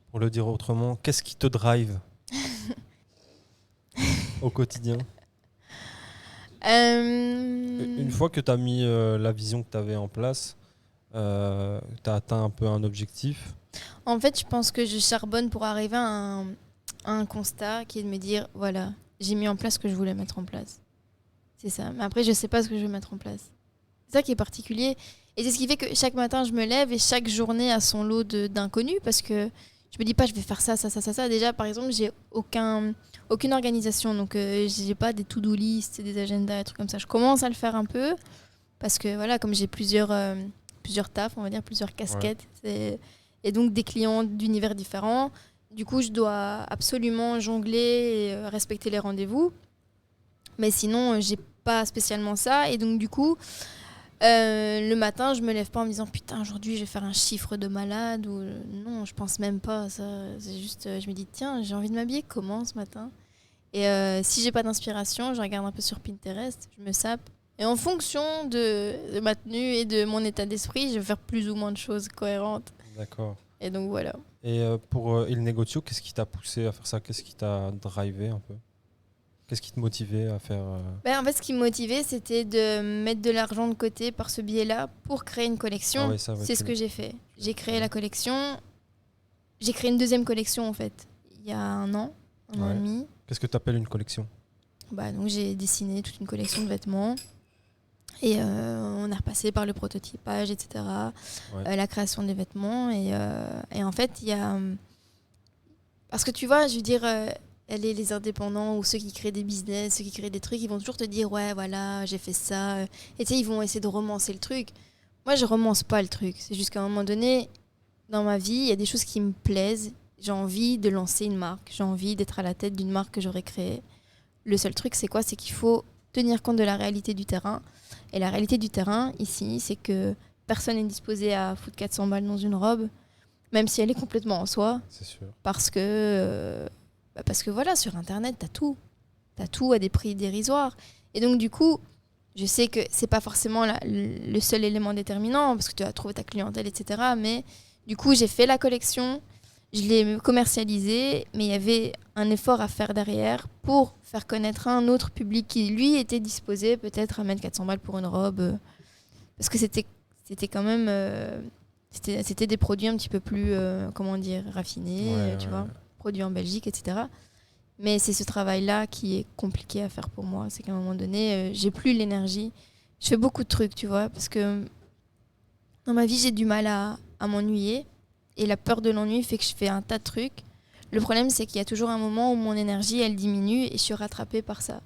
Pour le dire autrement, qu'est-ce qui te drive au quotidien? Une fois que tu as mis la vision que tu avais en place, tu as atteint un peu un objectif. En fait, je pense que je charbonne pour arriver à un constat qui est de me dire, voilà, j'ai mis en place ce que je voulais mettre en place. C'est ça. Mais après, je sais pas ce que je vais mettre en place. C'est ça qui est particulier. Et c'est ce qui fait que chaque matin, je me lève et chaque journée a son lot d'inconnus parce que je me dis pas, je vais faire ça, ça, ça, ça, ça. Déjà, par exemple, j'ai aucune organisation. Donc, j'ai pas des to-do list, des agendas, des trucs comme ça. Je commence à le faire un peu parce que, voilà, comme j'ai plusieurs tafs, on va dire, plusieurs casquettes. Et donc, des clients d'univers différents. Du coup, je dois absolument jongler et respecter les rendez-vous. Mais sinon, j'ai pas spécialement ça. Et donc, du coup, le matin, je me lève pas en me disant putain, aujourd'hui, je vais faire un chiffre de malade. Ou non, je pense même pas à ça. C'est juste, je me dis tiens, j'ai envie de m'habiller comment ce matin? Et si j'ai pas d'inspiration, je regarde un peu sur Pinterest, je me sape. Et en fonction de ma tenue et de mon état d'esprit, je vais faire plus ou moins de choses cohérentes. D'accord. Et donc voilà. Et pour Il Negozio, qu'est-ce qui t'a poussé à faire ça? Qu'est-ce qui t'a drivé un peu? Qu'est-ce qui te motivait à faire En fait, ce qui me motivait, c'était de mettre de l'argent de côté par ce biais-là pour créer une collection. Ah ouais, ça, ouais, c'est ce que j'ai fait. J'ai créé la collection. J'ai créé une deuxième collection, en fait, il y a un an et demi. Qu'est-ce que tu appelles une collection? Donc, j'ai dessiné toute une collection de vêtements. Et on a repassé par le prototypage, etc. La création des vêtements. Et en fait, il y a... Parce que tu vois, je veux dire... les indépendants ou ceux qui créent des business, ceux qui créent des trucs, ils vont toujours te dire ouais voilà j'ai fait ça, et tu sais ils vont essayer de romancer le truc. Moi je romance pas le truc, c'est juste qu'à un moment donné dans ma vie il y a des choses qui me plaisent, j'ai envie de lancer une marque, j'ai envie d'être à la tête d'une marque que j'aurais créée. Le seul truc c'est quoi, c'est qu'il faut tenir compte de la réalité du terrain, et la réalité du terrain ici c'est que personne n'est disposé à foutre 400 balles dans une robe, même si elle est complètement en soi. C'est sûr. Parce que voilà, sur Internet, t'as tout. T'as tout à des prix dérisoires. Et donc, du coup, je sais que c'est pas forcément le seul élément déterminant, parce que tu vas trouver ta clientèle, etc. Mais du coup, j'ai fait la collection, je l'ai commercialisée, mais il y avait un effort à faire derrière pour faire connaître un autre public qui, lui, était disposé peut-être à mettre 400 balles pour une robe. Parce que c'était quand même... c'était des produits un petit peu plus, raffinés, tu vois. Produits en Belgique, etc. Mais c'est ce travail-là qui est compliqué à faire pour moi. C'est qu'à un moment donné, j'ai plus l'énergie. Je fais beaucoup de trucs, tu vois, parce que dans ma vie, j'ai du mal à m'ennuyer. Et la peur de l'ennui fait que je fais un tas de trucs. Le problème, c'est qu'il y a toujours un moment où mon énergie, elle diminue et je suis rattrapée par ça.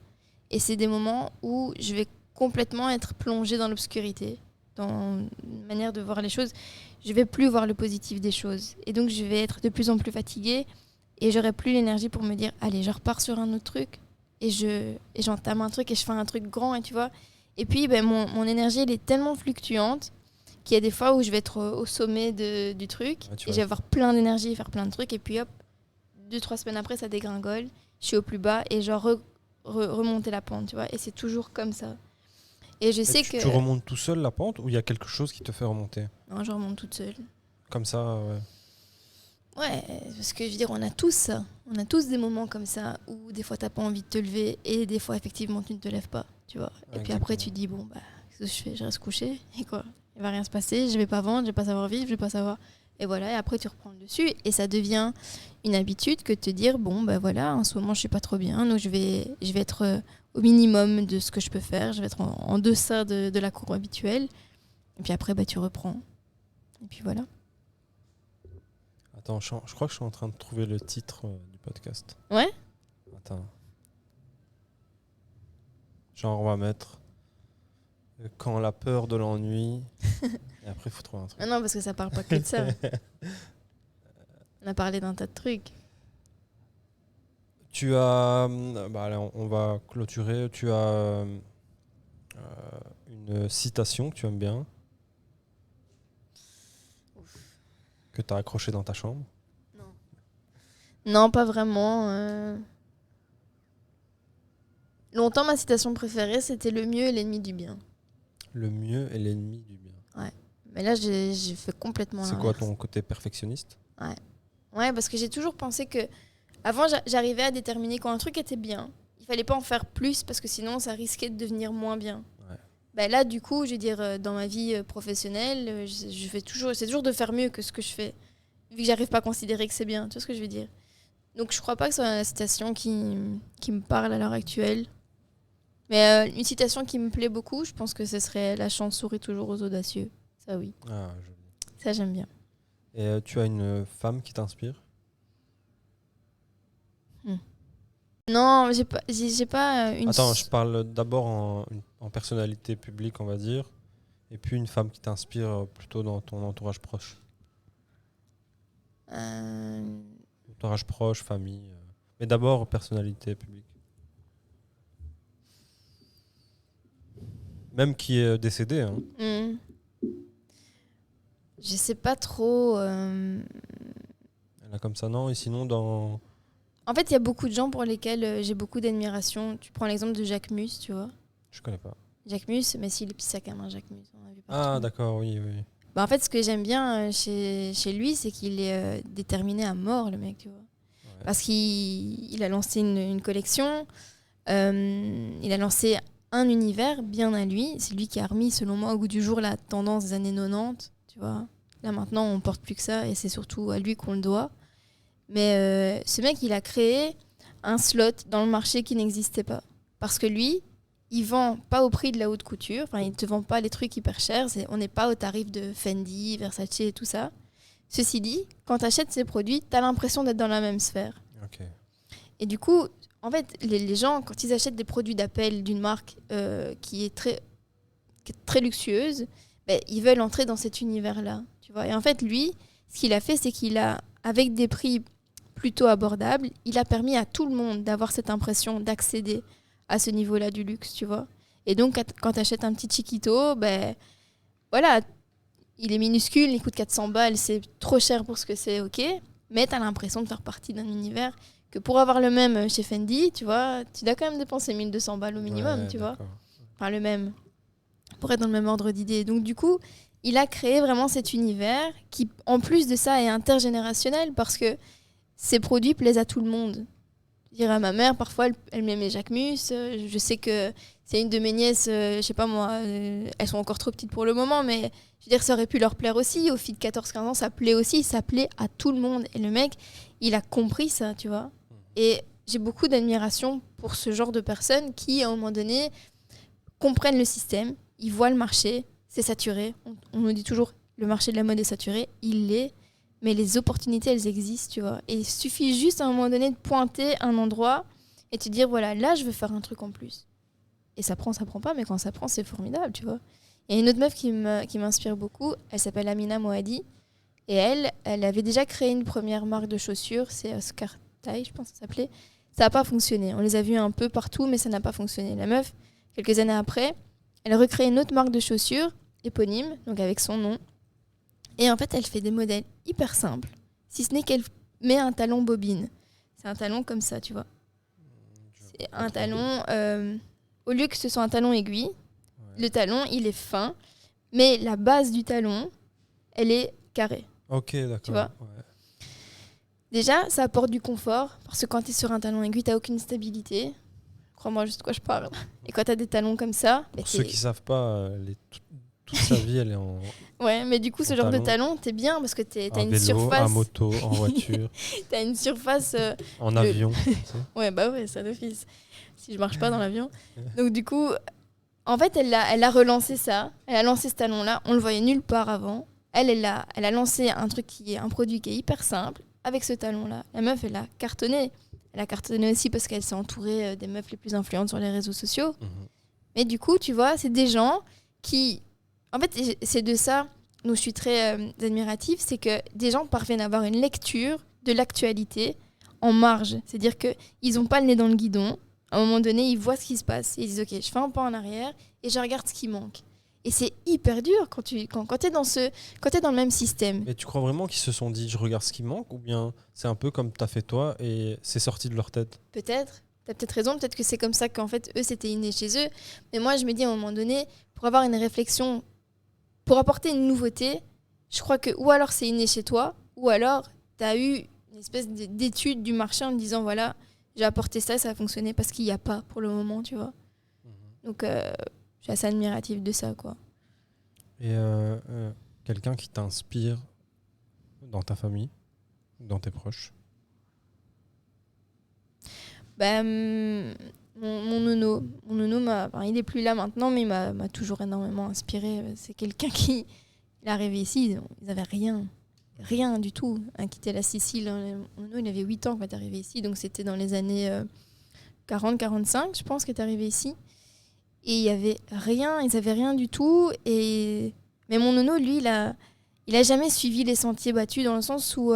Et c'est des moments où je vais complètement être plongée dans l'obscurité, dans une manière de voir les choses. Je vais plus voir le positif des choses. Et donc, je vais être de plus en fatiguée et j'aurai plus l'énergie pour me dire, allez, je repars sur un autre truc et j'entame un truc et je fais un truc grand, et tu vois. Et puis, mon énergie, elle est tellement fluctuante qu'il y a des fois où je vais être au sommet du truc et je vais avoir plein d'énergie et faire plein de trucs. Et puis, hop, 2-3 semaines après, ça dégringole. Je suis au plus bas et remonter la pente, tu vois. Et c'est toujours comme ça. Et je sais que... Tu remontes tout seul la pente ou il y a quelque chose qui te fait remonter ? Non, je remonte toute seule. Comme ça, ouais. Ouais, parce que je veux dire, on a tous ça. On a tous des moments comme ça où des fois, t'as pas envie de te lever et des fois, effectivement, tu ne te lèves pas, tu vois. Et puis après, tu te dis, bon, qu'est-ce que je fais ? Je reste couché et quoi ? Il va rien se passer, je vais pas vendre, je vais pas savoir vivre, je vais pas savoir... Et voilà, et après, tu reprends le dessus et ça devient une habitude que de te dire, bon, voilà, en ce moment, je suis pas trop bien, donc je vais être au minimum de ce que je peux faire, je vais être en deçà de la courbe habituelle. Et puis après, tu reprends. Et puis voilà. Attends, je crois que je suis en train de trouver le titre du podcast. Ouais ? Attends. Genre, on va mettre quand la peur de l'ennui. Et après, il faut trouver un truc. Ah non, parce que ça parle pas que de ça. On a parlé d'un tas de trucs. Tu as... allez, on va clôturer. Tu as une citation que tu aimes bien. Que tu as accrochée dans ta chambre. Non, pas vraiment. Longtemps, ma citation préférée, c'était « Le mieux est l'ennemi du bien ». Le mieux est l'ennemi du bien. Ouais. Mais là, j'ai fait complètement l'inverse. C'est quoi ton côté perfectionniste ? Ouais, parce que j'ai toujours pensé que... Avant, j'arrivais à déterminer quand un truc était bien. Il fallait pas en faire plus parce que sinon, ça risquait de devenir moins bien. Ouais. Là, du coup, je veux dire, dans ma vie professionnelle, c'est toujours de faire mieux que ce que je fais. Vu que j'arrive pas à considérer que c'est bien. Tu vois ce que je veux dire ? Donc, je crois pas que ce soit la citation qui me parle à l'heure actuelle. Mais une citation qui me plaît beaucoup, je pense que ce serait « La chance sourit toujours aux audacieux ». Ça, oui. Ah, joli. Ça, j'aime bien. Et tu as une femme qui t'inspire ? Non, j'ai pas une... Attends, je parle d'abord en personnalité publique, on va dire. Et puis une femme qui t'inspire plutôt dans ton entourage proche. Entourage proche, famille. Mais d'abord, personnalité publique. Même qui est décédée. Hein. Je sais pas trop. Elle a comme ça, non ? Et sinon, dans... En fait, il y a beaucoup de gens pour lesquels j'ai beaucoup d'admiration. Tu prends l'exemple de Jacques Mus, tu vois. Je connais pas. Jacques Mus, mais si, le petit sac à main Jacques Mus. On a vu Ah, d'accord, oui. En fait, ce que j'aime bien chez lui, c'est qu'il est déterminé à mort, le mec, tu vois. Ouais. Parce qu'il a lancé une collection, il a lancé un univers bien à lui. C'est lui qui a remis, selon moi, au goût du jour, la tendance des années 90, tu vois. Là, maintenant, on porte plus que ça, et c'est surtout à lui qu'on le doit. Mais ce mec, il a créé un slot dans le marché qui n'existait pas. Parce que lui, il vend pas au prix de la haute couture. Enfin, il te vend pas les trucs hyper chers. On n'est pas au tarif de Fendi, Versace et tout ça. Ceci dit, quand tu achètes ces produits, tu as l'impression d'être dans la même sphère. Okay. Et du coup, en fait, les gens, quand ils achètent des produits d'appel d'une marque qui est très luxueuse, ils veulent entrer dans cet univers-là. Tu vois. Et en fait, lui, ce qu'il a fait, c'est qu'il a, avec des prix plutôt abordables, il a permis à tout le monde d'avoir cette impression d'accéder à ce niveau-là du luxe, tu vois. Et donc, quand tu achètes un petit Chiquito, voilà, il est minuscule, il coûte 400 balles, c'est trop cher pour ce que c'est, ok, mais tu as l'impression de faire partie d'un univers que pour avoir le même chez Fendi, tu vois, tu dois quand même dépenser 1200 balles au minimum, tu vois. Enfin, le même, pour être dans le même ordre d'idée. Donc, du coup, il a créé vraiment cet univers qui, en plus de ça, est intergénérationnel parce que ces produits plaisent à tout le monde. Je dirais à ma mère, parfois, elle m'aimait Jacques Mus. Je sais que c'est une de mes nièces, je sais pas moi, elles sont encore trop petites pour le moment, mais je veux dire, ça aurait pu leur plaire aussi. Aux filles de 14-15 ans, ça plaît aussi, ça plaît à tout le monde. Et le mec, il a compris ça, tu vois. Et j'ai beaucoup d'admiration pour ce genre de personnes qui, à un moment donné, comprennent le système, ils voient le marché, c'est saturé. On nous dit toujours, le marché de la mode est saturé, il l'est. Mais les opportunités, elles existent, tu vois. Et il suffit juste à un moment donné de pointer un endroit et te dire, voilà, là, je veux faire un truc en plus. Et ça prend pas, mais quand ça prend, c'est formidable, tu vois. Il y a une autre meuf qui m'inspire beaucoup, elle s'appelle Amina Moadi. Et elle avait déjà créé une première marque de chaussures, c'est Oscar Taille, je pense que ça s'appelait. Ça n'a pas fonctionné. On les a vus un peu partout, mais ça n'a pas fonctionné. La meuf, quelques années après, elle a recréé une autre marque de chaussures, éponyme, donc avec son nom. Et en fait, elle fait des modèles hyper simples, si ce n'est qu'elle met un talon bobine. C'est un talon comme ça, tu vois. C'est un talon, au lieu que ce soit un talon aiguille, le talon, il est fin, mais la base du talon, elle est carrée. Ok, d'accord. Tu vois ? Déjà, ça apporte du confort, parce que quand tu es sur un talon aiguille, tu n'as aucune stabilité. Crois-moi juste de quoi je parle. Et quand tu as des talons comme ça... Pour ceux qui ne savent pas, toute sa vie, elle est en... Ouais, mais du coup, ce genre de talon, tu es bien, parce que tu as une surface... En moto, en voiture. Tu as une surface... en avion. Ouais, bah ouais, ça d'office. Si je marche pas dans l'avion. Donc du coup, en fait, elle a relancé ça. Elle a lancé ce talon-là. On le voyait nulle part avant. Elle a lancé un produit qui est hyper simple. Avec ce talon-là, la meuf, elle a cartonné. Elle a cartonné aussi parce qu'elle s'est entourée des meufs les plus influentes sur les réseaux sociaux. Mais du coup, tu vois, c'est des gens qui... En fait, c'est de ça dont je suis très admirative, c'est que des gens parviennent à avoir une lecture de l'actualité en marge. C'est-à-dire qu'ils n'ont pas le nez dans le guidon. À un moment donné, ils voient ce qui se passe. Et ils disent, OK, je fais un pas en arrière et je regarde ce qui manque. Et c'est hyper dur quand tu es dans le même système. Mais tu crois vraiment qu'ils se sont dit je regarde ce qui manque, ou bien c'est un peu comme tu as fait toi et c'est sorti de leur tête? Peut-être. Tu as peut-être raison. Peut-être que c'est comme ça qu'en fait, eux, c'était inné chez eux. Mais moi, je me dis à un moment donné, pour avoir une réflexion, pour apporter une nouveauté, je crois que ou alors c'est inné chez toi, ou alors tu as eu une espèce d'étude du marché en te disant voilà, j'ai apporté ça, ça a fonctionné parce qu'il n'y a pas pour le moment, tu vois. Donc... je suis assez admirative de ça, quoi. Et quelqu'un qui t'inspire dans ta famille, dans tes proches? Mon nono. Mon nono, il est plus là maintenant, mais il m'a toujours énormément inspiré. C'est quelqu'un qui il est arrivé ici, ils n'avaient rien du tout. À quitter la Sicile, mon nono, il avait 8 ans quand il est arrivé ici, donc c'était dans les années 40-45, je pense, qu'il est arrivé ici. Et il y avait rien, ils avaient rien du tout. Mais mon nono, lui, il a jamais suivi les sentiers battus, dans le sens où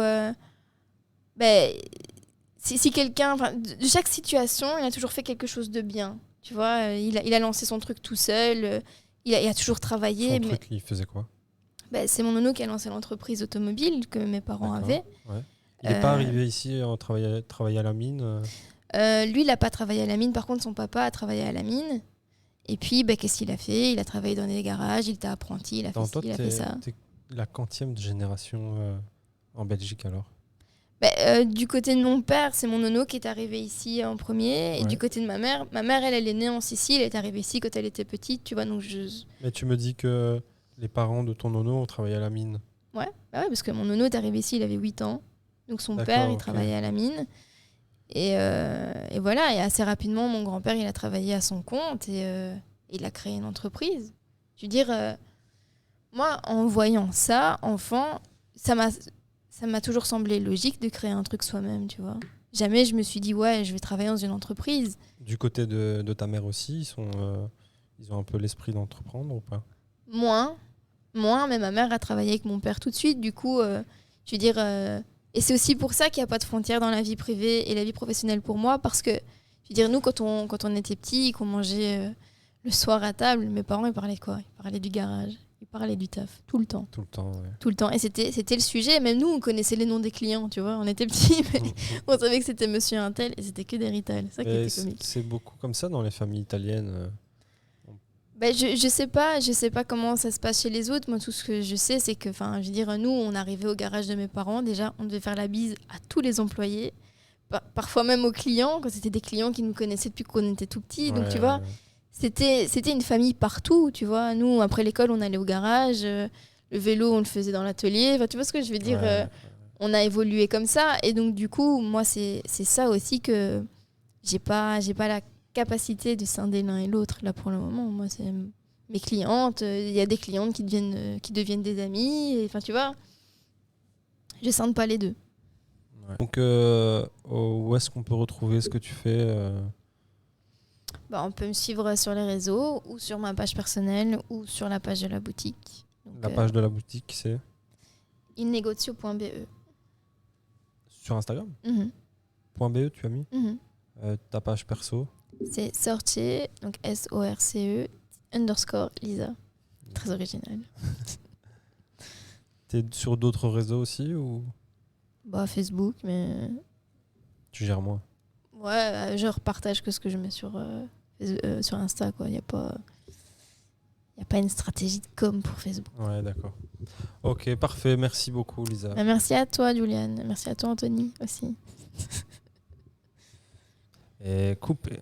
si quelqu'un, de chaque situation, il a toujours fait quelque chose de bien. Tu vois, il a lancé son truc tout seul. Il a toujours travaillé. Son truc, il faisait quoi? C'est mon nono qui a lancé l'entreprise automobile que mes parents avaient. Ouais. Il n'est pas arrivé ici en travailler à la mine? Lui, il n'a pas travaillé à la mine. Par contre, son papa a travaillé à la mine. Et puis, qu'est-ce qu'il a fait? Il a travaillé dans des garages, il était apprenti, il a fait ci, il a fait ça. T'es la quantième génération en Belgique, alors? Du côté de mon père, c'est mon nono qui est arrivé ici en premier. Et du côté de ma mère, elle est née en Sicile, elle est arrivée ici quand elle était petite, tu vois. Donc Mais tu me dis que les parents de ton nono ont travaillé à la mine? Ouais, parce que mon nono est arrivé ici, il avait 8 ans. Donc son père, il travaillait à la mine. Et voilà, et assez rapidement, mon grand-père, il a travaillé à son compte et il a créé une entreprise. Je veux dire, moi, en voyant ça, enfant, ça m'a toujours semblé logique de créer un truc soi-même, tu vois. Jamais je me suis dit, ouais, je vais travailler dans une entreprise. Du côté de ta mère aussi, ils ont un peu l'esprit d'entreprendre ou pas? Moins, mais ma mère a travaillé avec mon père tout de suite. Du coup, je veux dire... Et c'est aussi pour ça qu'il n'y a pas de frontière dans la vie privée et la vie professionnelle pour moi, parce que, je veux dire, nous, quand on était petits, qu'on mangeait le soir à table, mes parents, ils parlaient de quoi? Ils parlaient du garage, ils parlaient du taf, tout le temps. Tout le temps, ouais. Tout le temps. Et c'était le sujet. Même nous, on connaissait les noms des clients, tu vois. On était petits, mais on savait que c'était monsieur Intel et c'était que des retail. C'est ça qui était comique. C'est beaucoup comme ça dans les familles italiennes. Je sais pas comment ça se passe chez les autres. Moi, tout ce que je sais, c'est que, je veux dire, nous, on arrivait au garage de mes parents. Déjà, on devait faire la bise à tous les employés, parfois même aux clients, quand c'était des clients qui nous connaissaient depuis qu'on était tout petits. Donc, tu vois, c'était une famille partout, tu vois. Nous, après l'école, on allait au garage. Le vélo, on le faisait dans l'atelier. Tu vois ce que je veux dire? On a évolué comme ça. Et donc, du coup, moi, c'est ça aussi que j'ai pas la capacité de scinder l'un et l'autre là pour le moment. Moi, c'est mes clientes, il y a des clientes qui deviennent des amies, et tu vois, je scinde pas les deux. Ouais. Donc où est-ce qu'on peut retrouver ce que tu fais? On peut me suivre sur les réseaux ou sur ma page personnelle ou sur la page de la boutique. Donc, La page de la boutique, c'est innegotio.be. sur Instagram. Mhm. .be, tu as mis Mhm. ta page perso. C'est sorcier, donc SORCE _ Lisa. Très original. T'es sur d'autres réseaux aussi ou Facebook, mais tu gères moins? ouais, je repartage que ce que je mets sur Insta, quoi. Il n'y a pas une stratégie de com pour Facebook. Ouais, d'accord. Ok, parfait. Merci beaucoup, Lisa. Merci à toi, Juliane. Merci à toi, Anthony, aussi. Et coupé.